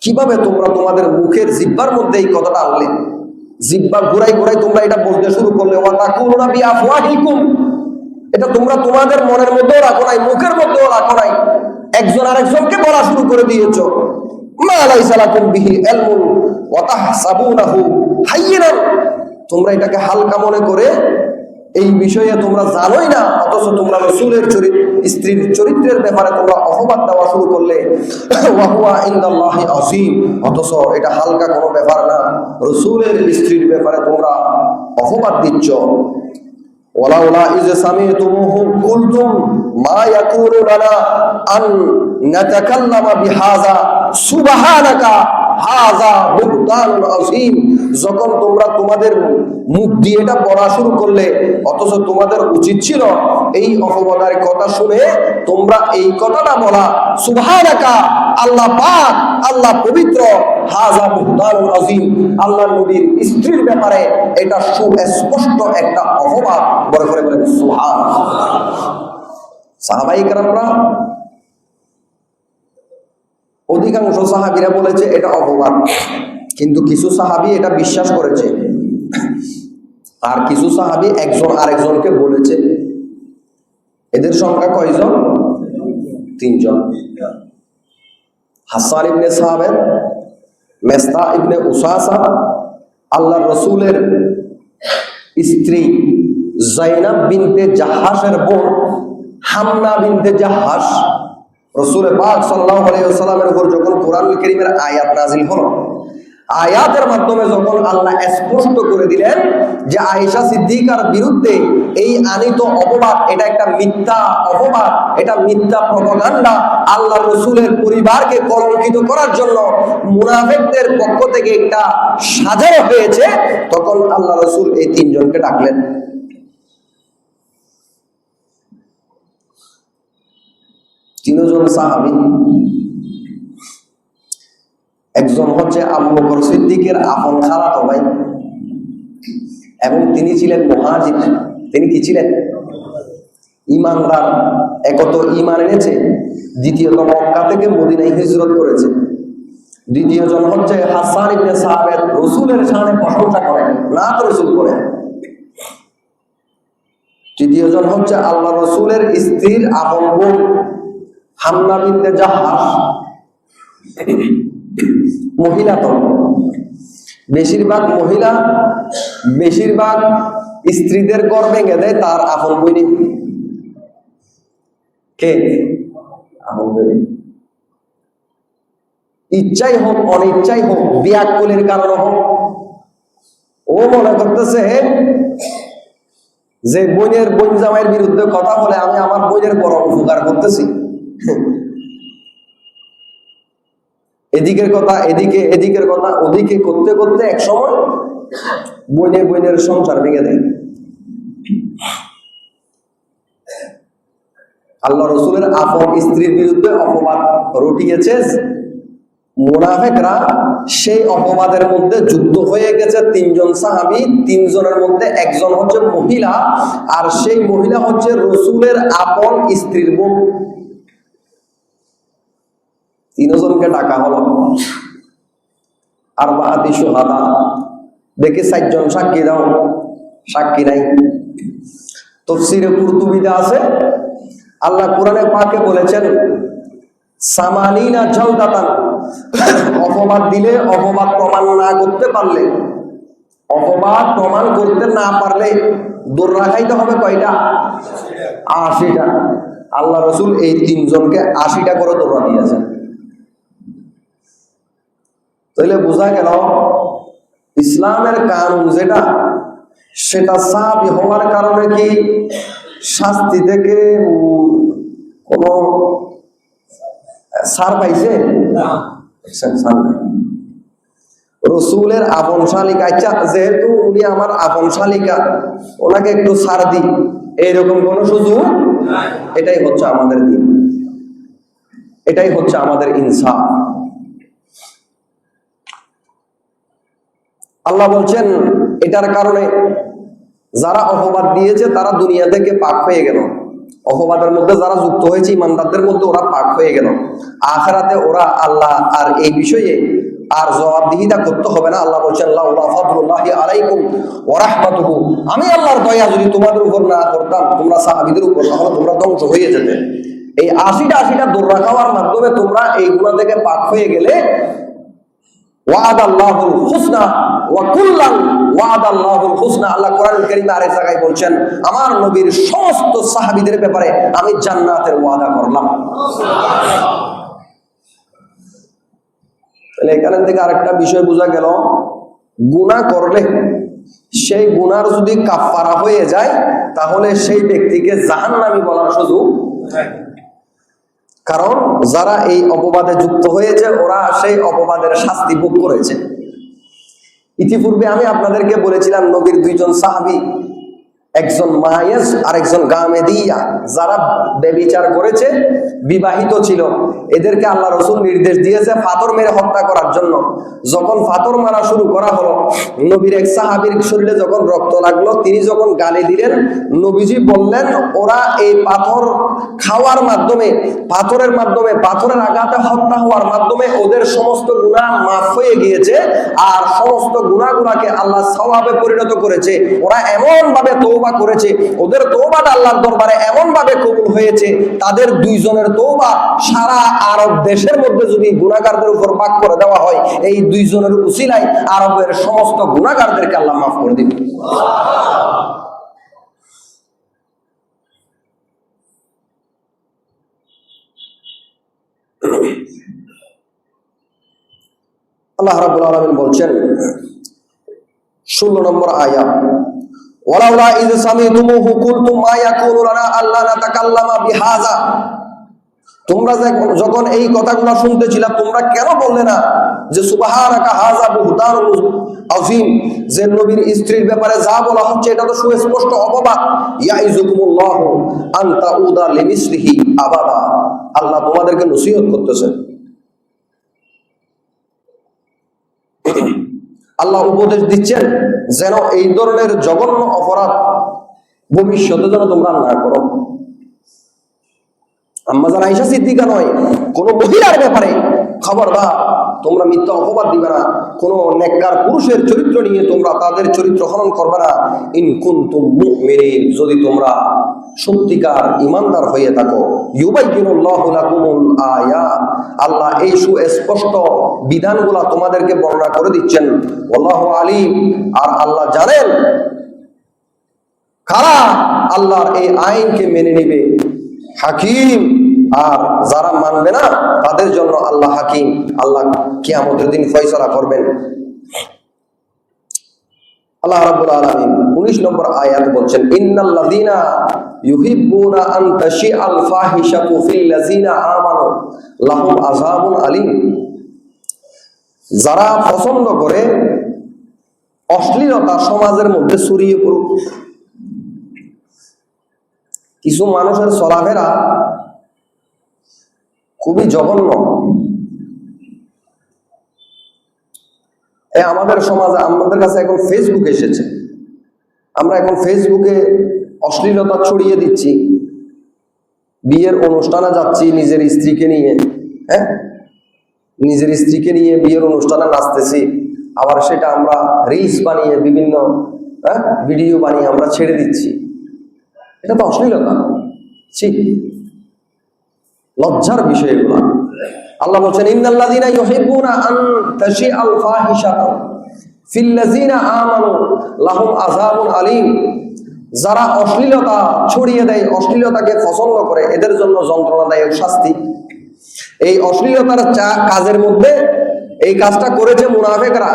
কিভাবে তোমরা তোমাদের মুখের জিহ্বার মধ্যে এই কথাটা আনলে? জিহ্বা ঘুরাই ঘুরাই তোমরা এটা বলতে শুরু করলে। ওয়া তাকুলুনা বিআফওয়াহিকুম, এটা তোমরা তোমাদের মনের মধ্যেও রাখো নাই, মুখের মধ্যেও রাখো নাই, একজন আরেকজনকে বলা শুরু করে দিয়েছো। মা লাইসা লাকুম বিহি ইলমুন ওয়া তাহসাবুনাহু হায়্যিনান, তোমরা এটাকে হালকা মনে করে এই বিষয়ে তোমরা জানোই না, অথচ তোমরা রাসূলের স্ত্রীর চরিত্রের ব্যাপারে তোমরা অপবাদ দেওয়া শুরু করলে। ওয়া হুয়া ইনদাল্লাহি আযীম, অথচ এটা হালকা কোনো ব্যাপার না, রাসূলের স্ত্রীর ব্যাপারে তোমরা অপবাদ দিচ্ছ। ওয়ালাউলা ইয সামি'তুমুহু কুলতুম মা ইয়াকুনু লানা আন নাতাকাল্লামা বিহাযা সুবহানাকা হাযা বুহতানুন আযীম। যখন তোমরা তোমাদের মুখ দিয়ে এটা পড়া শুরু করলে, অথচ তোমাদের উচিত ছিল এই অপবাদের কথা শুনে তোমরা এই কথাটা বলা, সুবহানাকা, আল্লাহ পাক, আল্লাহ পবিত্র, হাযা বুহতানুন আযীম, আল্লাহ নবীর স্ত্রীর ব্যাপারে এটা সুস্পষ্ট একটা অপবাদ। বড় করে বলেন সুবহানাল্লাহ। সাহাবায়ে কেরামরা, অধিকাংশ সাহাবীরা বলেছে এটা অপবাদ, কিন্তু কিছু সাহাবী এটা বিশ্বাস করেছে, আর কিছু সাহাবী একজন আরেকজনকে বলেছে। এদের সংখ্যা কয়জন? 3 জন। হাসান ইবনে সাবিত, মেসতা ইবনে উসাসা, আল্লাহর রাসূলের স্ত্রী যায়নাব বিনতে জাহাশের বোন হামনা বিনতে জাহাশ। রাসূল পাক সাল্লাল্লাহু আলাইহি ওয়াসাল্লামের উপর যখন কোরআনুল কারীমের আয়াত নাযিল হলো, আয়াতের মাধ্যমে যখন আল্লাহ স্পষ্ট করে দিলেন যে আয়েশা সিদ্দিকার বিরুদ্ধে এই আনিত অপবাদ, এটা একটা মিথ্যা অপবাদ, এটা মিথ্যা প্রপাগান্ডা, আল্লাহ রাসূলের পরিবারকে কলঙ্কিত করার জন্য মুনাফিকদের পক্ষ থেকে একটা সাজানো হয়েছে, তখন আল্লাহ রাসূল এই 3 জনকে ডাকলেন। 3 জন সাহাবী। একজন হচ্ছে আবু বকর সিদ্দিকের আপন খালাতো ভাই, এবং তিনি ছিলেন মুহাজির। তিনি কি ছিলেন? ঈমানদার। একত ঈমান এনেছে, দ্বিতীয়ত মক্কা থেকে মদিনায় হিজরত করেছে। দ্বিতীয় জন হচ্ছে হাসান ইবনে সাবিত, রাসূলের শানে প্রশংসা করেন, নাত রাসূল করেন। তৃতীয় জন হচ্ছে আল্লাহ রাসূলের স্ত্রীর আপন বোন হামনা বিনতে জাহাশ। মহিলা তো বেশিরভাগ মহিলা, বেশিরভাগ স্ত্রীদের ঘর ভেঙে দেয় তার আপন বোনই। কে? আপন বোন। ইচ্ছাই হোক অনিচ্ছাই হোক, বিয়াকুলের কারণে হোক, ও মনে করতেছে যে বোন জামাইয়ের বিরুদ্ধে কথা বলে আমি আমার বোনের বড় উপকার করতেছি। এদিকের কথা এদিকে, এদিকের কথা ওদিকে করতে করতে এক সময় বোনের সংসার ভেঙে দেয়। আল্লাহ রাসূলের আপন স্ত্রীর বিরুদ্ধে অপবাদ রটিয়েছে মুনাফিকরা। সেই অপবাদের মধ্যে যুক্ত হয়ে গেছে 3 জন সাহাবী। 3 জনের মধ্যে একজন হচ্ছে মহিলা, আর সেই মহিলা হচ্ছে রাসূলের আপন স্ত্রীর বোন। 3 জনকে ডাকা হলো। আরবাআতি শুহাদা, দেখে 4 জন সাক্ষী দাও, সাক্ষী নাই। তাফসীরে কুরতুবীতে আছে, আল্লাহ কোরআনে পাকে বলেছেন সামানিনা জালদাতান, অপবাদ দিলে, অপবাদ প্রমাণ না করতে পারলে, অপবাদ প্রমাণ করতে না পারলে দৌড় খাইতে হবে কয়টা? 80টা। আল্লাহ রসুল এই 3 জনকে 80টা করে দৌড়া দিয়েছেন। তাহলে বোঝা গেল ইসলামের কানুন যেটা, সেটা সাহাবী হওয়ার কারণে কি শাস্তি থেকে কোনো ছাড় পাইছে? রসুলের আপন শালিকা, আচ্ছা যেহেতু উনি আমার আপন শালিকা, ওনাকে একটু ছাড় দিই, এইরকম কোনো সুযোগ? এটাই হচ্ছে আমাদের দিন, এটাই হচ্ছে আমাদের ইনসাফ। আল্লাহ বলছেন এটার কারণে যারা অপবাদ দিয়েছে তারা দুনিয়া থেকে পাক হয়ে গেল, অপবাদের মধ্যে যারা যুক্ত হয়েছে ইমানদারদের মধ্যে ওরা পাক হয়ে গেল। আখিরাতে ওরা আল্লাহ আর এই বিষয়ে আর জবাবদিহিতা করতে হবে না। আল্লাহ বলছেন লাউলা ফাদলুল্লাহি আলাইকুম ওয়া রাহমাতুহু, আমি আল্লাহর দয়া যদি তোমাদের উপর না করতাম, তোমরা সাহাবীদের উপর, তাহলে তোমরা ধ্বংস হয়ে যেতে। এই 80টা দৌড়া খাওয়ার মাধ্যমে তোমরা এই গুনাহ থেকে পাক হয়ে গেলে। ওয়াদাল্লাহুল হুসনা ওয়া কুল্লান ওয়াদাল্লাহুল হুসনা, আল্লাহ কোরআনুল কারীমে আরেক জায়গায় বলছেন আমার নবীর সমস্ত সাহাবীদের ব্যাপারে আমি জান্নাতের ওয়াদা করলাম। তাহলে এখান থেকে আরেকটা বিষয় বোঝা গেল, গুনাহ করলে সেই গুনার যদি কাফারা হয়ে যায় তাহলে সেই ব্যক্তিকে জাহান্নামী বলার সুযোগ, কারণ যারা এই অপবাদে যুক্ত হয়েছে ওরা সেই অপবাদের শাস্তি ভোগ করেছে। ইতিপূর্বে আমি আপনাদেরকে বলেছিলাম নবীর 2 জন সাহাবী, একজন মায়েজ আর একজন গামেদিয়া, যারা ব্যভিচার করেছে, বিবাহিত ছিল, এদেরকে আল্লাহ রসুল নির্দেশ দিয়েছে পাথর মেরে হত্যা করার জন্য। যখন পাথর মারা শুরু করা হলো, নবীর এক সাহাবীর শরীরে যখন রক্ত লাগলো, তিনি যখন গালি দিলেন, নবীজি বললেন ওরা এই পাথর খাওয়ার মাধ্যমে, পাথরের আঘাতে হত্যা হওয়ার মাধ্যমে ওদের সমস্ত গুনাহ মাফ হয়ে গিয়েছে, আর সমস্ত গুনাহগুলোকে আল্লাহ সওয়াবে পরিণত করেছে। ওরা এমন ভাবে তওবা করেছে, ওদের তওবাটা আল্লাহর দরবারে এমন ভাবে কবুল হয়েছে, তাদের 2 জনের তওবা সারা আরব দেশের মধ্যে যদি গুনাহগারদের উপর ভাগ করে দেওয়া হয়, এই 2 জনের উসিলায় আরবের সমস্ত গুনাহগারদেরকে আল্লাহ মাফ করে দিবেন। আল্লাহ রাব্বুল আলামিন বলছেন 16 নম্বর আয়াত, ওয়ালাউলা ইয সামিতুমুহু কুলতুম মা ইয়াকুনু লানা আল্লা নাতাকাল্লামা বিহাযা, তোমরা যখন এই কথাগুলো শুনতেছিলে তোমরা কেন বললে না যে সুবহানাকা হাযা বুহতানুন আযীম, যে নবীর স্ত্রীর ব্যাপারে যা বলা হচ্ছে এটা তো সুস্পষ্ট অপবাদ। ইয়াইযুকুমুল্লাহু আন তাউদা লিমিসলিহি আবাদা, আল্লাহ তোমাদেরকে নসিহত করতেছেন, আল্লাহ উপদেশ দিচ্ছেন যেন এই ধরনের জঘন্য অপরাধ ভবিষ্যতে যেন তোমরা না করো। আম্মা জান আয়েশা সিদ্দিকা নয়, কোন মহিলার ব্যাপারে খবরদার তোমরা মিথ্যা অপবাদ দিবে না, কোন নেককার পুরুষের চরিত্র নিয়ে তোমরা তাদের চরিত্র হনন করবে না। ইন কুনতুম মুমিনিন, যদি তোমরা সত্যিকার ঈমানদার হয়ে থাকো। ইউবাইয়িনুল্লাহু লাকুমুল আয়াত, আল্লাহ এই সুস্পষ্ট বিধানগুলো তোমাদেরকে বর্ণনা করে দিচ্ছেন। আল্লাহু আলিম, আর আল্লাহ জানেন কারা আল্লাহর এই আইনকে মেনে নেবে। হাকিম, আর যারা মানবে না তাদের জন্য আল্লাহ হাকিম, আল্লাহ কিয়ামতের দিন ফয়সালা করবেন। আল্লাহ রাব্বুল আলামিন 19 নম্বর আয়াত বলছেন ইন্নাল্লাযীনা ইউহিব্বুনা আন তাশিআল ফাহিশাতু ফিল লাযীনা আমানু লাহুম আযাবুন আলীম, যারা পছন্দ করে অশ্লীলতা সমাজের মধ্যে ছড়িয়ে পড়ুক। কিছু মানুষের চলাফেরা খুবই জঘন্য। আমাদের সমাজে, আমাদের কাছে এখন ফেসবুক এসেছে, আমরা এখন ফেসবুকে অশ্লীলতা ছড়িয়ে দিচ্ছি, বিয়ের অনুষ্ঠানে যাচ্ছি নিজের স্ত্রীকে নিয়ে, নিজের স্ত্রীকে নিয়ে বিয়ের অনুষ্ঠানে নাচতেছি, আবার সেটা আমরা রিলস বানিয়ে বিভিন্ন ভিডিও বানিয়ে আমরা ছেড়ে দিচ্ছি। এটা তো অশ্লীলতা, ঠিক লজ্জার বিষয় এগুলো। আল্লাহ বলছেন ইন্নাল্লাযীনা ইউহিব্বুনা আন তাশিআল ফাহিশাতু ফিল্লাযীনা আমানু লাহুম আযাবুন আলীম। যারা অশ্লীলতা ছড়িয়ে দেয়, অশ্লীলতাকে পছন্দ করে, এদের জন্য যন্ত্রণাদায়ক শাস্তি। এই অশ্লীলতার কাজের মধ্যে এই কাজটা করেছে মুনাফিকরা,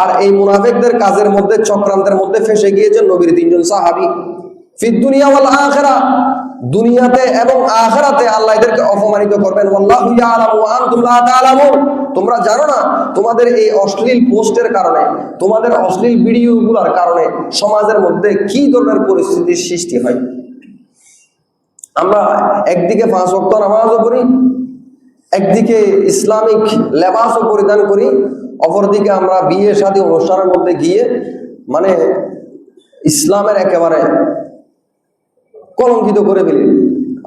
আর এই মুনাফিকদের কাজের মধ্যে চক্রান্তের মধ্যে ফেঁসে গিয়েছে নবীর তিনজন সাহাবী। ফিদ দুনিয়া ওয়াল আখিরাহ, দুনিয়াতে এবং আখিরাতে আল্লাহ এদেরকে অপমানিত করবেন। আল্লাহু ইয়ালামু ওয়া আনতুম লা তা'লামুন, তোমরা জানো না। তোমাদের এই অশ্লীল পোস্টের কারণে, তোমাদের অশ্লীল ভিডিওগুলোর কারণে সমাজের মধ্যে কি ধরনের পরিস্থিতির সৃষ্টি হয়। আমরা একদিকে 5 ওয়াক্ত নামাজও পড়ি, একদিকে ইসলামিক লেবাসও পরিধান করি, অপরদিকে আমরা বিয়ে শাদী অনুষ্ঠানের মধ্যে গিয়ে মানে ইসলামের একেবারে কলঙ্কিত করে ফেলি।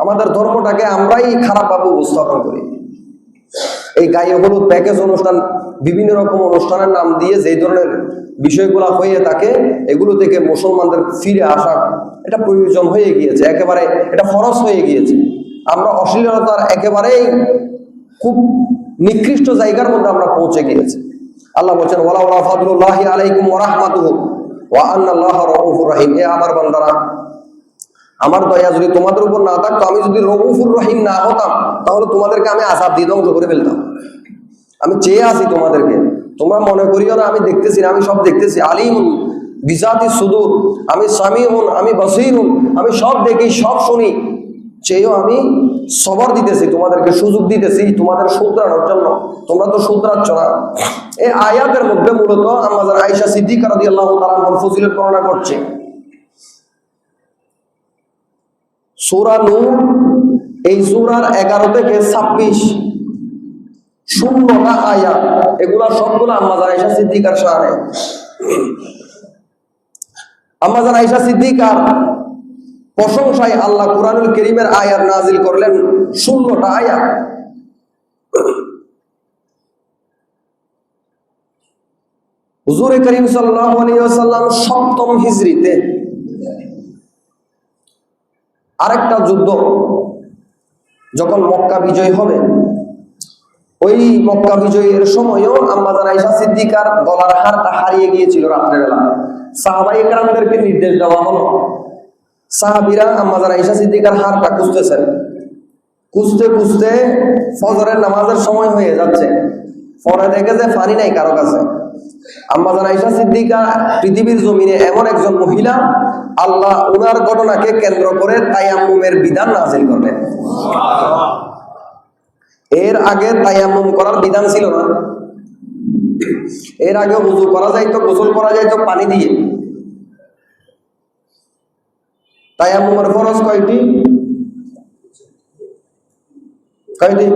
আমাদের ধর্মটাকে আমরাই খারাপভাবে উপস্থাপন করি। এই গায়ে হলুদ প্যাকেজ অনুষ্ঠান, বিভিন্ন রকম অনুষ্ঠানের নাম দিয়ে যে ধরনের বিষয়গুলো হয়ে থাকে, এগুলো থেকে মুসলমানদের ফিরে আসা এটা প্রয়োজন হয়ে গিয়েছে, একেবারে এটা ফরজ হয়ে গিয়েছে। আমরা অশ্লীলতার একেবারেই খুব নিকৃষ্ট জায়গার মধ্যে আমরা পৌঁছে গিয়েছি। আল্লাহ বলছেন ওয়ালাউলা ফাদলুল্লাহি আলাইকুম ওয়া রাহমাতুহু ওয়া আন্নাল্লাহা রাউফুর রহিম। এ আমার বান্দারা, আমার দয়া যদি তোমাদের উপর না থাকতো, আমি যদি রউফুর রহিম না হতাম, তাহলে তোমাদেরকে আমি আযাব দিয়ে ধ্বংস করে ফেলতাম। আমি চেয়ে আছি তোমাদেরকে, তোমরা মনে করিও না আমি দেখতেছি না, আমি সব দেখতেছি। আলিমুন বিজাতি সুদূর, আমি সামিউন, আমি বসীরুন, আমি সব দেখি, সব শুনি। চেয়েও আমি সবর দিতেছি, তোমাদেরকে সুযোগ দিতেছি তোমাদের শুধরানোর জন্য। তোমরা তো শুধরাচ্ছ না। এই আয়াতের মধ্যে মূলত আম্মাজান আয়েশা সিদ্দিকা রাদিয়াল্লাহু তাআলা আনহার ফজিলত বর্ণনা করছে। সূরা নূর, এই সূরার 11 থেকে 26 16টা আয়াত, এগুলা সবগুলো আম্মাজান আয়েশা সিদ্দিকার শানে। আম্মাজান আয়েশা সিদ্দিকার প্রশংসায় আল্লাহ কুরআনুল কারীমের আয়াত নাজিল করলেন 16টা আয়াত। হুজুর করিম সাল্লাল্লাহু আলাইহি ওয়াসাল্লাম 7ম হিজরিতে আরেকটা যুদ্ধ যখন মক্কা বিজয় হবে, ওই মক্কা বিজয়ের সময়ও আম্মাজান আয়েশা সিদ্দিকার গলার হারটা হারিয়ে গিয়েছিল রাত্রেবেলা। সাহাবায়ে কেরামদেরকে নির্দেশ দেওয়া হলো, সাহাবীরা আম্মাজান আয়েশা সিদ্দিকার হারটা খুঁজতেছেন। খুঁজতে খুঁজতে ফজরের নামাজের সময় হয়ে যাচ্ছে, পরে দেখে যে পানি নাই কারো কাছে। আম্মাজান আয়েশা সিদ্দিকা পৃথিবীর জমিনে এমন একজন মহিলা, আল্লাহ উনার ঘটনাকে কেন্দ্র করে তায়াম্মুমের বিধান নাযিল করলেন। এর আগে তায়াম্মুম করার বিধান ছিল না। এর আগে ওযু করা যাইতো, গোসল করা যাইতো পানি দিয়ে। তায়াম্মুমের ফরজ কয়টি? কয়টি?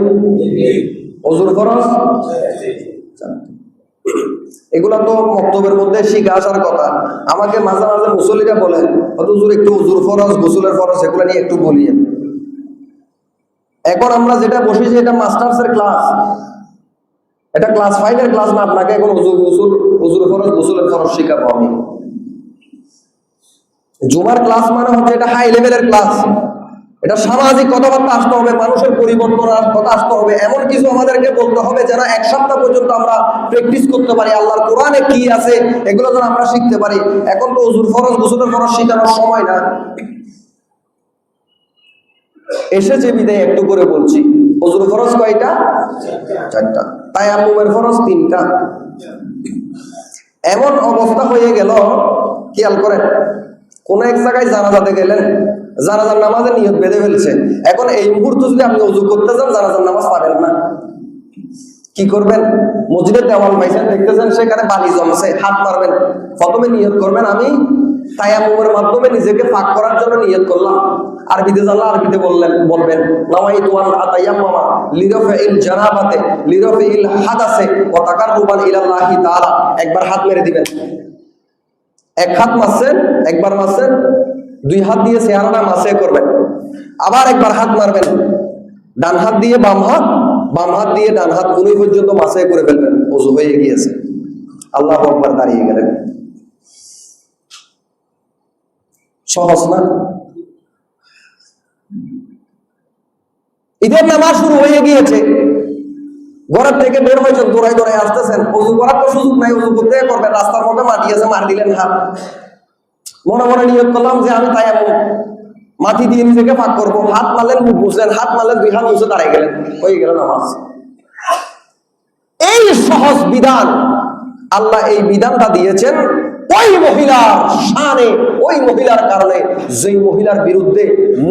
ওযুর ফরজ এগুলা তো মক্তবের মধ্যে শিখে আসার কথা। আমাকে মাঝে মাঝে মুসল্লিরা বলে, হুজুর একটু ওযুর ফরজ, গোসলের ফরজ এগুলা নিয়ে একটু বলিয়েন। এখন আমরা যেটা বসেছি এটা মাস্টার্সের ক্লাস, এটা ক্লাস 5 এর ক্লাস না। আপনাকে এখন ওযুর ফরজ, গোসলের ফরজ শিখাবো আমি। জুমার ক্লাস মানে হচ্ছে এটা হাই লেভেলের ক্লাস। এটা সামাজিক কথাবার্তা আসতে হবে, মানুষের পরিবর্তনের কথা আসতে হবে, এমন কিছু আমাদেরকে বলতে হবে যেন 1 সপ্তাহ পর্যন্ত আমরা প্র্যাকটিস করতে পারি। আল্লাহর কোরআনে কি আছে এগুলো যেন আমরা শিখতে পারি। এখন তো ওযুর ফরজ, গোসলের ফরজ শেখানোর সময় না। এসেছে বিদায় একটু করে বলছি। ওযুর ফরজ কয়টা? 4টা। তায়াম্মুমের ফরজ 3টা। এমন অবস্থা হয়ে গেল, খেয়াল করেন, কোন এক জায়গায় জানাজাতে গেলেন, জানাজার নামাজের নিয়ত বেঁধে ফেলছে। এখন এই মুহূর্তে যদি আপনি ওযু করতে যান, জানাজার নামাজ পাবেন না। কি করবেন? মসজিদের দেওয়াল পাইছেন, দেখতেছেন সেখানে বালি জমছে, হাত মারবেন। প্রথমে নিয়ত করবেন আমি তায়াম্মুমের মাধ্যমে নিজেকে পাক করার জন্য নিয়ত করলাম। আরবিতে জানলা আরবিতে বলবেন নাওয়াইতু আন আতায়াম্মামা লিরাফিল জানাবাতে লিরাফিল হাদাসে ওয়া তাকাররুবান ইলাল্লাহি তাআলা। একবার হাত মেরে দিবেন, এক হাত মারছেন, একবার মারছেন, 2 হাত দিয়ে চেহারাটা মাসে করবেন। আবার একবার হাত মারবেন, ডান হাত দিয়ে বাম হাত, বাম হাত দিয়ে ডান হাত, কোনই পর্যন্ত মাসে করে ফেলবেন। ওযু হয়ে গিয়েছে। আল্লাহু আকবার দাঁড়িয়ে গেলেন। সহজ না? ঈদের নামাজ শুরু হয়ে গিয়েছে, ঘরের থেকে বের হয়েছেন, দৌড়াই দৌড়াই আসতেছেন, অজু করার তো সুযোগ নাই, অজু করতে করবেন, রাস্তার মধ্যে মাটি আছে, মার দিলেন হাত, মনে মনে নিয়ত করলাম যে আমি তায়াম্মুম মাটি দিয়ে নিজেকে পাক করবো, হাত মারলেন, মুখ মুছলেন, হাত মারলেন, দুই হাত মুছে দাঁড়াই গেলেন, হয়ে গেল নামাজ। এই সহজ বিধান, আল্লাহ এই বিধানটা দিয়েছেন ওই মহিলার শানে, ওই মহিলার কারণে, যেই মহিলার বিরুদ্ধে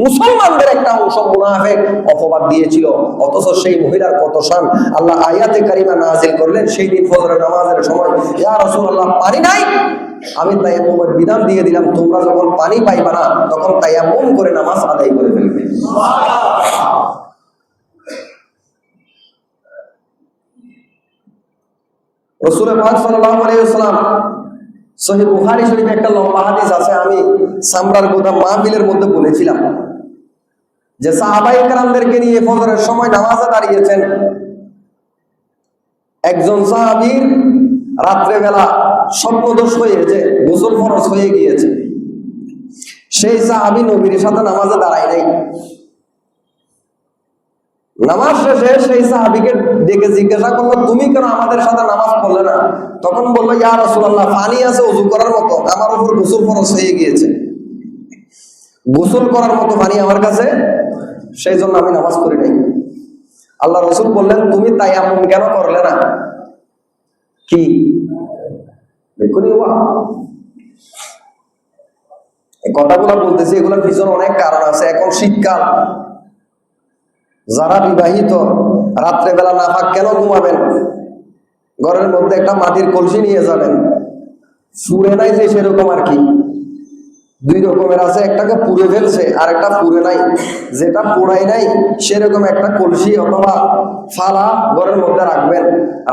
মুসলমানদের একটা অংশ মুনাফিক অপবাদ দিয়েছিল, অথচ সেই মহিলার কত শান। আল্লাহ আয়াতে কারিমা নাযিল করলেন সেই দিন ফজরের নামাজের সময়, ইয়া রাসূলুল্লাহ পানি নাই, আমি তায়াম্মুমের বিধান দিয়ে দিলাম, তোমরা যখন পানি পাইবা না তখন তায়াম্মুম করে নামাজ আদায় করে ফেলবে। রাসূল পাক সাল্লাল্লাহু আলাইহি ওয়াসাল্লাম সহিহ বুখারী শরীফে একটা লম্বা হাদিস আছে, আমি সামরার গোদাম মাহফিলের মধ্যে বলেছিলাম যে সাহাবায়ে কেরামদেরকে নিয়ে ফজরের সময় নামাজে দাঁড়িয়েছেন, একজন সাহাবীর রাত্রে বেলা স্বপ্নদোষ হয়েছে, গোসল ফরজ হয়ে গিয়েছে, সেই সাহাবী নবীর সাথে নামাজে দাঁড়ায় নাই। নামাজ শেষে সেই সাহাবীকে ডেকে জিজ্ঞাসা করলো, তুমি কেন আমাদের সাথে নামাজ পড়লে না? তখন বললো, ইয়া রাসূলুল্লাহ পানি আছে ওযু করার মতো, আমার উপর গোসল ফরজ হয়ে গিয়েছে, গোসল করার মতো পানি আমার কাছে, সেই জন্য আমি নামাজ পড়ি নাই। আল্লাহ রাসূল বললেন, তুমি তায়াম্মুম কেন করলে না? কি দেখুন, এই কথাগুলো বলতেছি, এগুলোর পিছনে অনেক কারণ আছে। এখন শীতকাল, যারা বিবাহিত রাত্রেবেলা নাপাক কেন ঘুমাবেন? ঘরের মধ্যে একটা মাটির কলসি নিয়ে যাবেন, পুড়ে নাই যে সেরকম আর কি, দুই রকমের আছে, একটাকে পুড়ে ফেলছে আর একটা পুড়ে নাই, যেটা পোড়াই নাই সেরকম একটা কলসি অথবা ফালা ঘরের মধ্যে রাখবেন।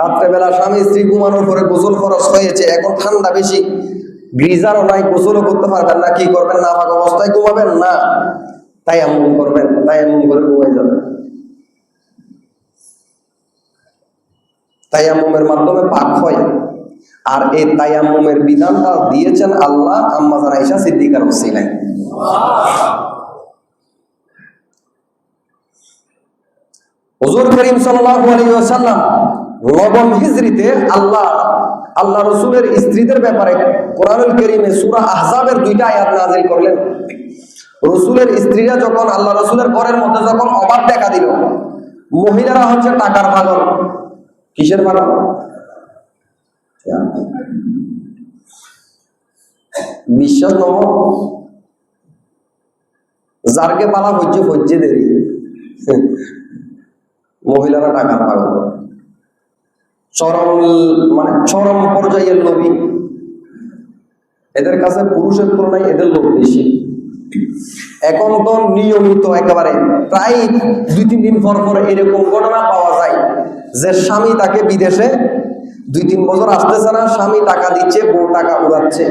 রাত্রেবেলা স্বামী স্ত্রী ঘুমানোর পরে গোসল ফরজ হয়েছে, এখন ঠান্ডা বেশি, গিজারও নাই, গোসলও করতে পারবেন না, কি করবেন? নাপাক অবস্থায় ঘুমাবেন না, তায়াম্মুম করবেন, তায়াম্মুম করে ঘুমাই যাবেন। তায়াম্মুমের মাধ্যমে পাক হয়। আর এই তায়াম্মুমের বিধানটা দিয়েছেন আল্লাহ আম্মা জান আয়েশা সিদ্দিকার ওসিলায়। হুজুর করিম সাল্লাল্লাহু আলাইহি ওয়াসাল্লাম নবম হিজরিতে আল্লাহ রাসূলের স্ত্রীদের ব্যাপারে কোরআনুল কারীমে সূরা আহজাবের 2টা আয়াত নাযিল করলেন। রাসূলের স্ত্রীরা যখন আল্লাহ রাসূলের ঘরের মধ্যে যখন অভাব দেখা দিল, মহিলারা হচ্ছে টাকার পাগল। কিসের পাগল? বিশ্বাস নহ, যারকে পালা হচ্ছে দেরি, মহিলারা টাকার পাগল, চরম পর্যায়ের নবী, এদের কাছে পুরুষের তুলনায় এদের লোক বেশি। এখন তো নিয়মিত একেবারে প্রায় 2-3 দিন পর পর এরকম ঘটনা পাওয়া যায় যে স্বামী তাকে বিদেশে 2-3 বছর আসতেছে না, স্বামী টাকা দিচ্ছে, বউ টাকা উড়াচ্ছে,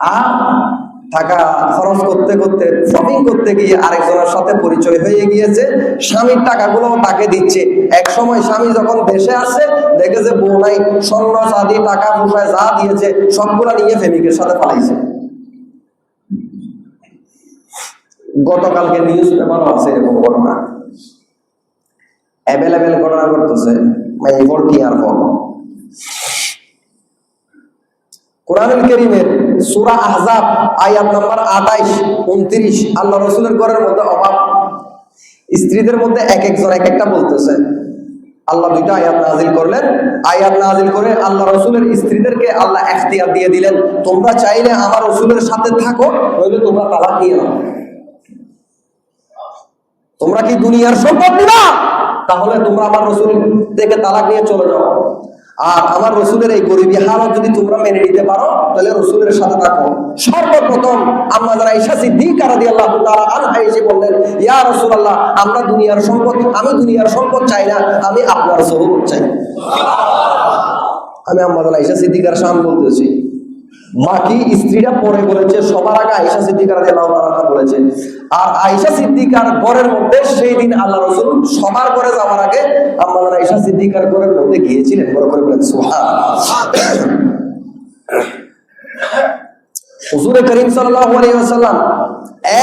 আর টাকা খরচ করতে করতে শপিং করতে গিয়ে আরেকজনের সাথে পরিচয় হয়ে গিয়েছে, স্বামীর টাকাগুলো তাকে দিচ্ছে। এক সময় স্বামী যখন দেশে আসছে, দেখে যে বউ নাই, স্বর্ণ চাঁদি টাকা পয়সা যা দিয়েছে সবগুলা নিয়ে প্রেমিকের সাথে পালাইছে। গতকালকে নিউজ পেপারও আছে এরকম ঘটনা, অ্যাভেলেবেল ঘটনা ঘটতেছে। কি আর কোরআনুল কারীমের সূরা আহজাব আয়াত নাম্বার 28-29, আল্লাহ রাসূলের ঘরের মধ্যে অভাব, স্ত্রীদের মধ্যে এক একজন এক একটা বলতেছে। আল্লাহ 2টা আয়াত নাযিল করলেন, আয়াত নাযিল করে আল্লাহ রাসূলের স্ত্রীদেরকে আল্লাহ ইখতিয়ার দিয়ে দিলেন, তোমরা চাইলে আমার রাসূলের সাথে থাকো, নইলে তোমরা তালাক নিয়ে নাও। তোমরা কি দুনিয়ার সম্পদ নিবা? তাহলে তোমরা আমার রাসূল থেকে তালাক নিয়ে চলে যাও। আর আমার রাসূলের এই গরিবী হালত যদি তোমরা মেনে নিতে পারো, তাহলে রাসূলের সাথে থাকো। সর্বপ্রথম আম্মা জান আয়েশা সিদ্দিকা রাদিয়াল্লাহু তাআলা আনহা এসে বললেন, ইয়া রাসূলুল্লাহ, আমি দুনিয়ার সম্পদ চাই না, আমি আপনার সুহবত চাই। আমি আম্মা জান আয়েশা সিদ্দিকার শান বলতেছি। বাকি স্ত্রীরা পরে বলেছে, সবার আগে আয়েশা সিদ্দিকা রাদিয়াল্লাহু তাআলা বলেছে। আর আয়েশা সিদ্দিকার ঘরের মধ্যে সেই দিন আল্লাহ রাসূল সবার ঘরে যাওয়ার আগে আম্মা আয়েশা সিদ্দিকার ঘরের মধ্যে গিয়েছিলেন। বড় করে বলেন সুবহানাল্লাহ। হুজুর করিম সাল্লাল্লাহু আলাইহি ওয়াসাল্লাম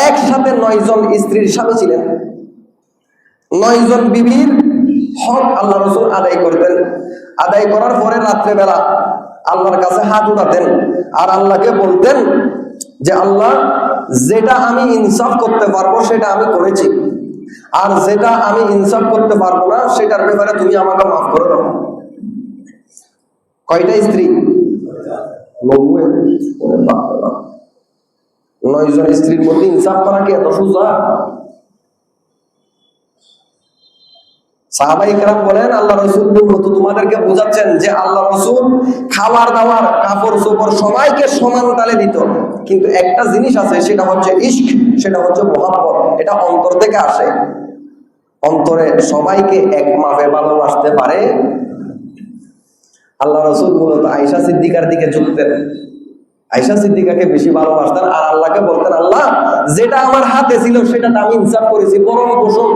একসাথে 9 জন স্ত্রীর স্বামী ছিলেন। 9 জন বিবির হক আল্লাহ রাসূল আদায় করতেন। আদায় করার পরে রাত্রে বেলা আল্লাহর কাছে হাত উঠাতেন আর আল্লাহকে বলতেন যে আল্লাহ, যেটা আমি ইনসাফ করতে পারবো সেটা আমি করেছি, আর যেটা আমি ইনসাফ করতে পারবো না সেটার ব্যাপারে তুমি আমাকে মাফ করে দাও। কয়টা স্ত্রী? 9 জন স্ত্রীর মধ্যে ইনসাফ করা কি এত সোজা? সাহাবায়ে কেরাম বলেন, আল্লাহ রাসূল তো তোমাদেরকে বোঝাচ্ছেন যে আল্লাহ রাসূল খাবার দাবার কাপড় চোপড় সবাইকে সমান তালে দিত, কিন্তু একটা জিনিস আছে, সেটা হচ্ছে ইশক, সেটা হচ্ছে মহব্বত। এটা অন্তর থেকে আসে। অন্তরে সবাইকে এক মাপে ভালোবাসতে পারে। আল্লাহ রাসূল মূলত আয়েশা সিদ্দিকার দিকে ঝুঁকতেন, আয়েশা সিদ্দিকাকে বেশি ভালোবাসতেন আর আল্লাহকে বলতেন, আল্লাহ, যেটা আমার হাতে ছিল সেটাতে আমি ইনসাফ করেছি, বরং পোষণ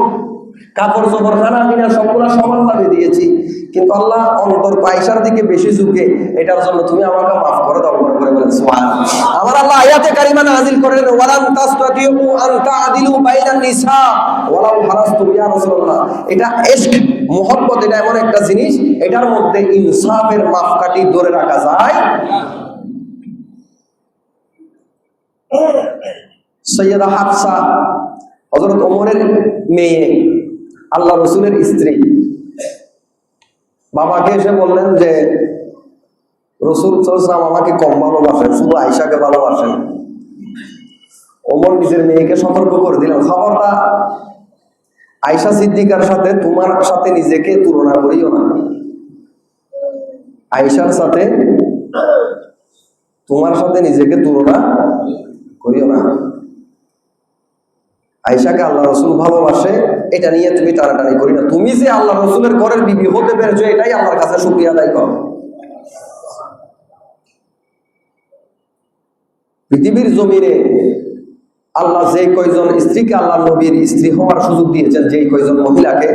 কাপড় চোপড় খানা পিনা সবগুলা সমানভাবে দিয়েছি, কিন্তু আল্লাহ অন্তর আয়েশার দিকে বেশি ঝুঁকে, এটার জন্য তুমি আমাকে মাফ করে দাও। করে বলেন সুবহানাল্লাহ। আমার আল্লাহ আয়াতে কারিমা নাযিল করেন, ওয়ালান তাসতাতিউ আন তা'দিলু বাইনান নিসা ওয়ালাউ হারাসতুম ইয়া রাসূলুল্লাহ। এটা ইশক, মুহাব্বত, এটা এমন একটা জিনিস, এটার মধ্যে ইনসাফের মাপকাঠি ধরে রাখা যায়। সৈয়দা হাফসা হযরত ওমরের মেয়ে, আল্লাহ রাসূলের স্ত্রী, বাবাকে এসে বললেন যে রাসূল সাল্লাল্লাহু আলাইহি ওয়াসাল্লাম আমাকে কম ভালোবাসেন, শুধু আয়েশাকে ভালোবাসেন। ওমর নিজের মেয়েকে সতর্ক করে দিলেন, খবরদার, আয়েশা সিদ্দিকার সাথে তোমার সাথে নিজেকে তুলনা করিও না। আয়েশার সাথে তোমার সাথে নিজেকে তুলনা করিও না। আয়েশাকে আল্লাহ রাসূল ভালোবাসে, এটা নিয়ে তুমি টানাটানি করি না। তুমি যে আল্লাহ রাসূলের ঘরের বিবি হতে পেরেছো, এটাই আল্লাহর কাছে শুকরিয়া আদায় করো। পৃথিবীর জমিনে আল্লাহ যে কয়জন স্ত্রীকে আল্লাহ নবীর স্ত্রী হওয়ার সুযোগ দিয়েছেন, যেই কয়জন মহিলাকে,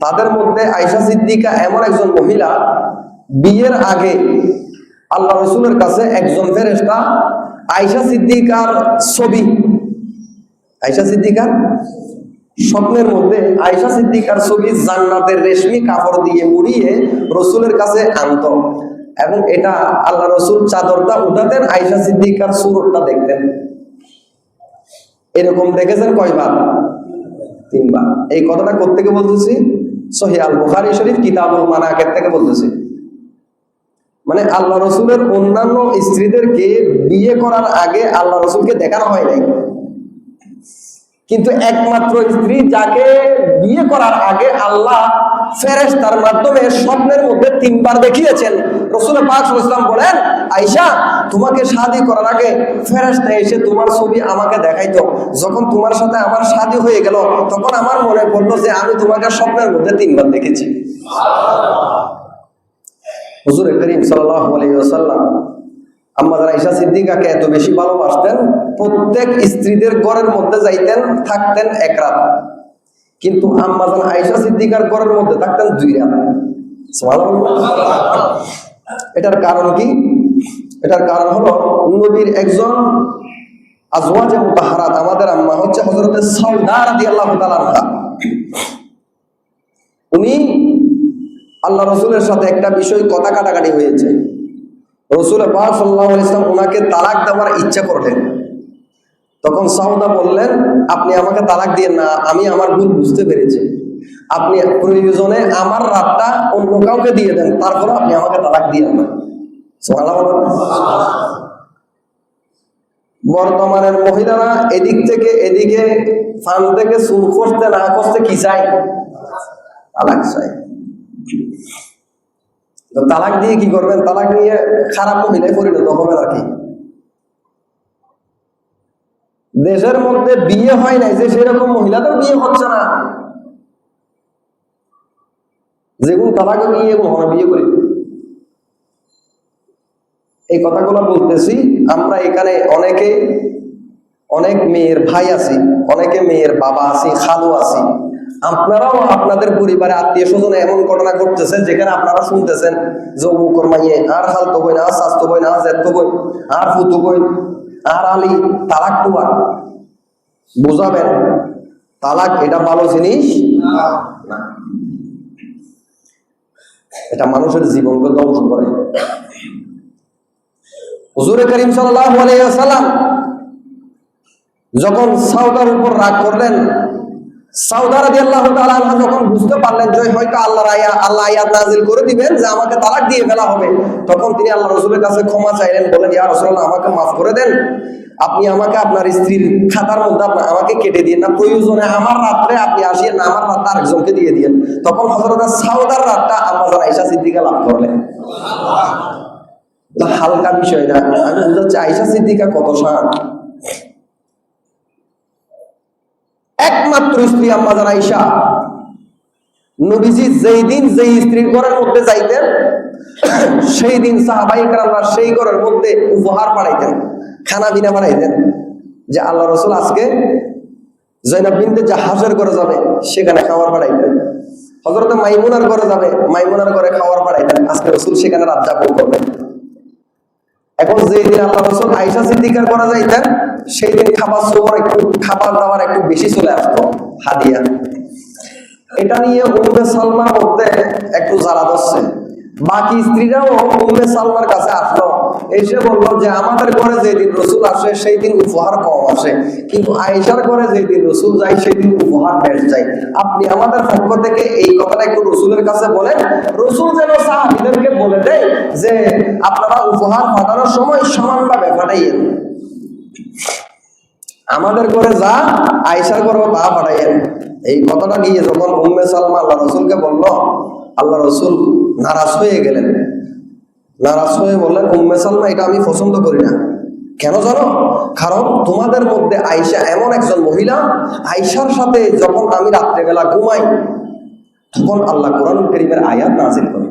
তাদের মধ্যে আয়েশা সিদ্দিকা এমন একজন মহিলা, বিয়ের আগে আল্লাহ রাসূলের কাছে একজন ফেরেশতা আয়েশা সিদ্দিকার ছবি, আয়েশা সিদ্দিকার স্বপ্নের মধ্যে আয়েশা সিদ্দিকার ছবি জান্নাতের রেশমি কাপড় দিয়ে মুড়িয়ে রাসূলের কাছে আনত, এবং এটা আল্লাহ রাসূল চাদরটা উঠাতেন, আয়েশা সিদ্দিকার সুরতটা দেখতেন। এরকম দেখেছেন কয়বার? 3 বার। এই কথাটা কোত্থেকে বলতেছি? সহিহ আল বুখারী শরীফ কিতাবুল মানাকিব থেকে বলতেছি। মানে আল্লাহ রাসূলের অন্যান্য স্ত্রীদেরকে বিয়ে করার আগে আল্লাহ রাসূলকে দেখানো হয় নাই, কিন্তু একমাত্র স্ত্রী যাকে বিয়ে করার আগে আল্লাহ ফেরেশতার মাধ্যমে স্বপ্নের মধ্যে 3 বার দেখিয়েছেন। রাসূল পাক সাল্লাল্লাহু আলাইহি ওয়াসাল্লাম বলেন, আয়েশা, তোমাকে শাদী করার আগে ফেরেশতা এসে তোমার ছবি আমাকে দেখাইতো। যখন তোমার সাথে আমার শাদী হয়ে গেল, তখন আমার মনে পড়লো যে আমি তোমাকে স্বপ্নের মধ্যে 3 বার দেখেছি। হুজুর করিম সাল্লাল্লাহু আলাইহি ওয়াসাল্লাম আম্মা আয়েশা সিদ্দিকাকে এত বেশি ভালোবাসতেন, প্রত্যেক স্ত্রীদের ঘরের মধ্যে যাইতেন, থাকতেন 1 রাত, কিন্তু আম্মা আয়েশা সিদ্দিকার ঘরের মধ্যে থাকতেন 2 রাত। সুবহানাল্লাহ। এটার কারণ কি? এটার কারণ হলো নবীর একজন আজওয়াজে মুতাহহারাত, আমাদের আম্মা হচ্ছে হযরতে সাউদা রাদিয়াল্লাহু তাআলা আনহা। উনি আল্লাহ রাসূলের সাথে একটা বিষয় কথা কাটাকাটি হয়েছে। রাসূল পাক সাল্লাল্লাহু আলাইহি ওয়াসাল্লাম ওনাকে তালাক দেওয়ার ইচ্ছা করলেন। তখন সাউদা বললেন, আপনি আমাকে তালাক দিয়েন না, আমি আমার ভুল বুঝতে পেরেছি। আপনি প্রয়োজনে আমার রাতটা অন্য কাউকে দিয়ে দেন, তারপর আপনি আমাকে তালাক দিয়েন না। সুবহানাল্লাহ। বর্তমানের মহিলারা এদিক থেকে এদিকে ফান থেকে চুল করতে না করতে কি চাই? তালাক চাই। তালাক দিয়ে কি করবেন? তালাক নিয়ে খারাপ মহিলায় পরিণত হবেন আর কি। দেশের মধ্যে বিয়ে হয় নাই যে সেরকম মহিলাদের বিয়ে হচ্ছে না, যেগুলো তালাকে নিয়ে মনে বিয়ে করি। এই কথাগুলো বলতেছি, আমরা এখানে অনেক মেয়ের ভাই আছি, অনেকে মেয়ের বাবা আছি, খালু আছি। আপনারাও আপনাদের পরিবারে আত্মীয় স্বজনে এমন ঘটনা ঘটতেছে যেখানে আপনারা শুনতেছেন যে অমুকর মাইয়ে আর খালতো বোন, আর স্বাস্থ্য বোন, আর জেঠতো বোন, আর ফুতু বোন, আর আলী তালাক টুয়া। বুঝাবেন তালাক এটা ভালো জিনিস না, এটা মানুষের জীবনকে ধ্বংস করে। হুজুর করিম সাল্লাল্লাহু আলাইহি ওয়াসাল্লাম যখন সাউদার উপর রাগ করলেন, সাউদা রাদিয়াল্লাহু তাআলা আনহা যখন বুঝতে পারলেন যে হয়তো আল্লাহ আয়াত নাযিল করে দিবেন যে আমাকে তালাক দিয়ে ফেলা হবে, তখন তিনি আল্লাহ রাসূলের কাছে ক্ষমা চাইলেন, বলেন ইয়া রাসূলুল্লাহ আমাকে মাফ করে দেন, আপনি আমাকে আপনার স্ত্রীর খাতার মধ্যে আমাকে কেটে দিন না, প্রয়োজনে আমার রাত্রে আপনি আসিয়েন না, আমার রাতটা আরেকজনকে দিয়ে দিন। তখন হযরত সাউদার রাতটা আম্মা জান আয়েশা সিদ্দিকা লাভ করলেন। হালকা বিষয় না, আমি বুঝাচ্ছি আয়েশা সিদ্দিকা কত শান। একমাত্র স্ত্রী আম্মা জান আয়েশা, নবীজি যেই দিন যেই স্ত্রীর ঘরের মধ্যে যাইতেন সেই দিন সাহাবায়ে কেরামরা সেই ঘরের মধ্যে উপহার পাঠাইতেন, খানা পিনা পাঠাইতেন, যে আল্লাহ রাসূল আজকে যায়েনব বিনতে জাহাজের ঘরে যাবে, সেখানে খাবার পাঠাইতেন। হযরত মাইমুনার ঘরে যাবে, মাইমুনার ঘরে খাবার পাঠাইতেন, আজকে রাসূল সেখানে রাত যাপন করবেন। এখন যেই দিন আল্লাহ রাসূল আয়েশা সিদ্দিকার ঘরে যাইতেন, সেই দিন খাবার দাবার একটু বেশি চলে আসতো, হাদিয়া। এটা নিয়ে উম্মে সালমার মধ্যে একটু জ্বালা ধরছে। বাকি স্ত্রীরাও উম্মে সালমার কাছে আসলো, এসে বললো যে আমাদের ঘরে যেদিন রাসূল আসে সেই দিন উপহার কম আসে, কিন্তু আয়েশার ঘরে যেদিন রাসূল যায় সেই দিন উপহার বেশ যায়। আপনি আমাদের পক্ষ থেকে এই কথাটা একটু রাসূলের কাছে বলেন, রাসূল যেন সাহাবীদেরকে বলে দেয় যে আপনারা উপহার পাঠানোর সময় সমানভাবে পাঠাইয়েন, আমাদের ঘরে যা আয়েশার ঘরেও তা পাঠাইয়েন। এই কথাটা গিয়ে যখন উম্মে সালমা আল্লাহ রাসূলকে বলল, আল্লাহ রাসূল নারাজ হয়ে গেলেন। নারাজ হয়ে বললেন, উম্মে সালমা এটা আমি পছন্দ করি না। কেন জানো? কারণ তোমাদের মধ্যে আয়েশা এমন একজন মহিলা, আয়েশার সাথে যখন আমি রাত্রেবেলা ঘুমাই তখন আল্লাহ কোরআনুল কারীমের আয়াত নাযিল করে।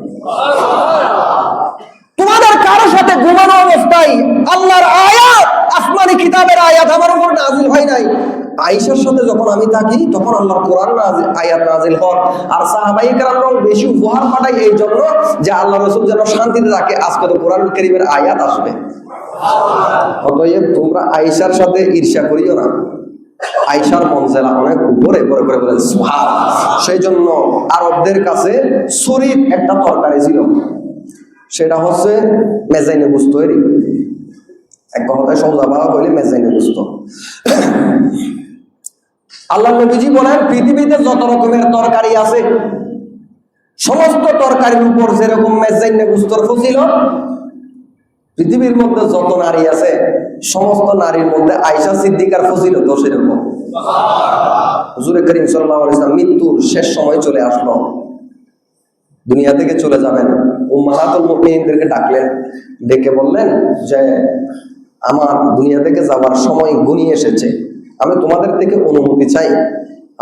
তোমাদের কারো সাথে ঘুমানো অবস্থায় আল্লাহর আয়াত, আসমানি কিতাবের আয়াত আমার উপর নাযিল হয় নাই। আয়েশার সাথে যখন আমি থাকি তখন আল্লাহর কোরআন আয়াত নাযিল হয়। আর সাহাবায়ে কেরামরাও বেশি উপহার পাঠায় এই জন্য যে আল্লাহ রাসূল যেন শান্তিতে থাকে, আজকে তো কোরআনুল কারীমের আয়াত আসবে। অতএব তোমরা আয়েশার সাথে ঈর্ষা করিও না, আয়েশার মঞ্জেলা অনেক উপরে করে বলেন সুবহানাল্লাহ। সেই জন্য আরবদের কাছে শরীর একটা তরকারি ছিল, সেটা হচ্ছে মেজাইনে গোশত। এক কথায় সোজা ভাবে বলি মেজাইনে গোশত। আল্লাহ নবীজি বলেন পৃথিবীতে যত রকমের তরকারি আছে সমস্ত তরকারির উপর যেরকম মেজাইনে গোশতর ফজিলত, পৃথিবীর মধ্যে যত নারী আছে সমস্ত নারীর মধ্যে আয়েশা সিদ্দিকার ফজিলত সেরকম। হুজুর করিম সাল্লাল্লাহু আলাইহি ওয়াসাল্লাম মৃত্যুর শেষ সময় চলে আসলো, দুনিয়া থেকে চলে যাবেন। উম্মাহাতুল মুমিনিনদেরকে ডাকলেন, ডেকে বললেন যে আমার দুনিয়া থেকে যাওয়ার সময় ঘনিয়ে এসেছে, আমি তোমাদের থেকে অনুমতি চাই,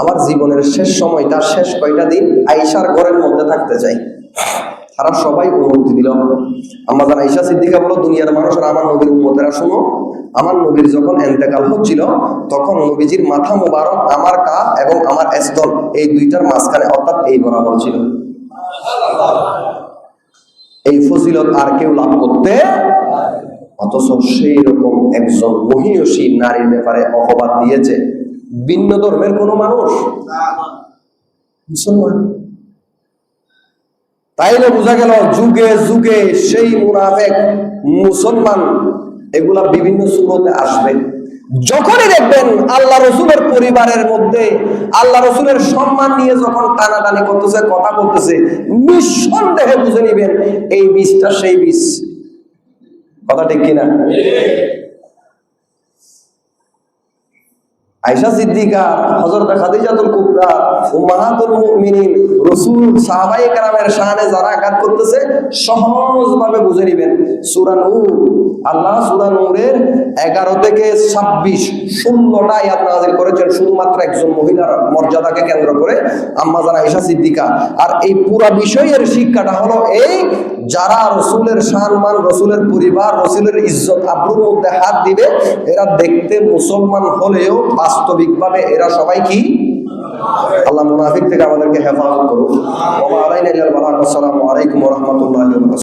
আমার জীবনের শেষ সময়টা, শেষ কয়টা দিন আয়েশার ঘরের মধ্যে থাকতে চাই। তারা সবাই অনুমতি দিল। আম্মা জান আয়েশা সিদ্দিকা বলো, দুনিয়ার মানুষরা, আমার নবীর উম্মতেরা শোনো, আমার নবীর যখন ইন্তেকাল হচ্ছিল তখন নবীজির মাথা মোবারক আমার কাঁধ এবং আমার স্তন এই দুইটার মাঝখানে, অর্থাৎ এই বরাবর ছিল। এই ফজিলত আর কেউ লাভ করতে, অথচ সেই রকম একজন মহিয়সী নারীর ব্যাপারে অপবাদ দিয়েছে ভিন্ন ধর্মের কোন মানুষ, মুসলমান। তাইলে বোঝা গেল যুগে যুগে সেই মুনাফিক মুসলমান এগুলা বিভিন্ন সূরতে আসবে। যখনই দেখবেন আল্লাহ রসুলের পরিবারের মধ্যে আল্লাহ রসুলের সম্মান নিয়ে যখন টানাটানি করতেছে, কথা বলতেছে, নিঃসন্দেহে বুঝে নিবেন এই বীজটা সেই বীজ। কথা ঠিক কিনা? আয়েশা সিদ্দিকা, হযরত খাদিজাতুল কুবরা, উম্মাহাতুল মুমিনিন, রাসূল, সাহাবায়ে কেরামের শানে যারা আঘাত করতেছে সহজভাবে বুঝে নেবেন। সূরা নূর, আল্লাহ সূরা নূরের 11 থেকে 26 16টা আয়াত নাযিল করেছেন শুধুমাত্র একজন মহিলার মর্যাদাকে কেন্দ্র করে, আম্মা জান আয়েশা সিদ্দিকা। আর এই পুরো বিষয়ের শিক্ষাটা হলো এই, যারা রাসূলের সম্মান, রাসূলের পরিবার, রাসূলের ইজ্জত আবরুর মধ্যে হাত দিবে, এরা দেখতে মুসলমান হলেও বাস্তবিকভাবে এরা সবাই কি? আল্লাহ মুনাফিক থেকে আমাদেরকে হেফাজত করুন। ওয়া আলাইনা ইল্লাল বালাগ। আসসালামু আলাইকুম ওয়া রাহমাতুল্লাহি ওয়া বারাকাতুহু।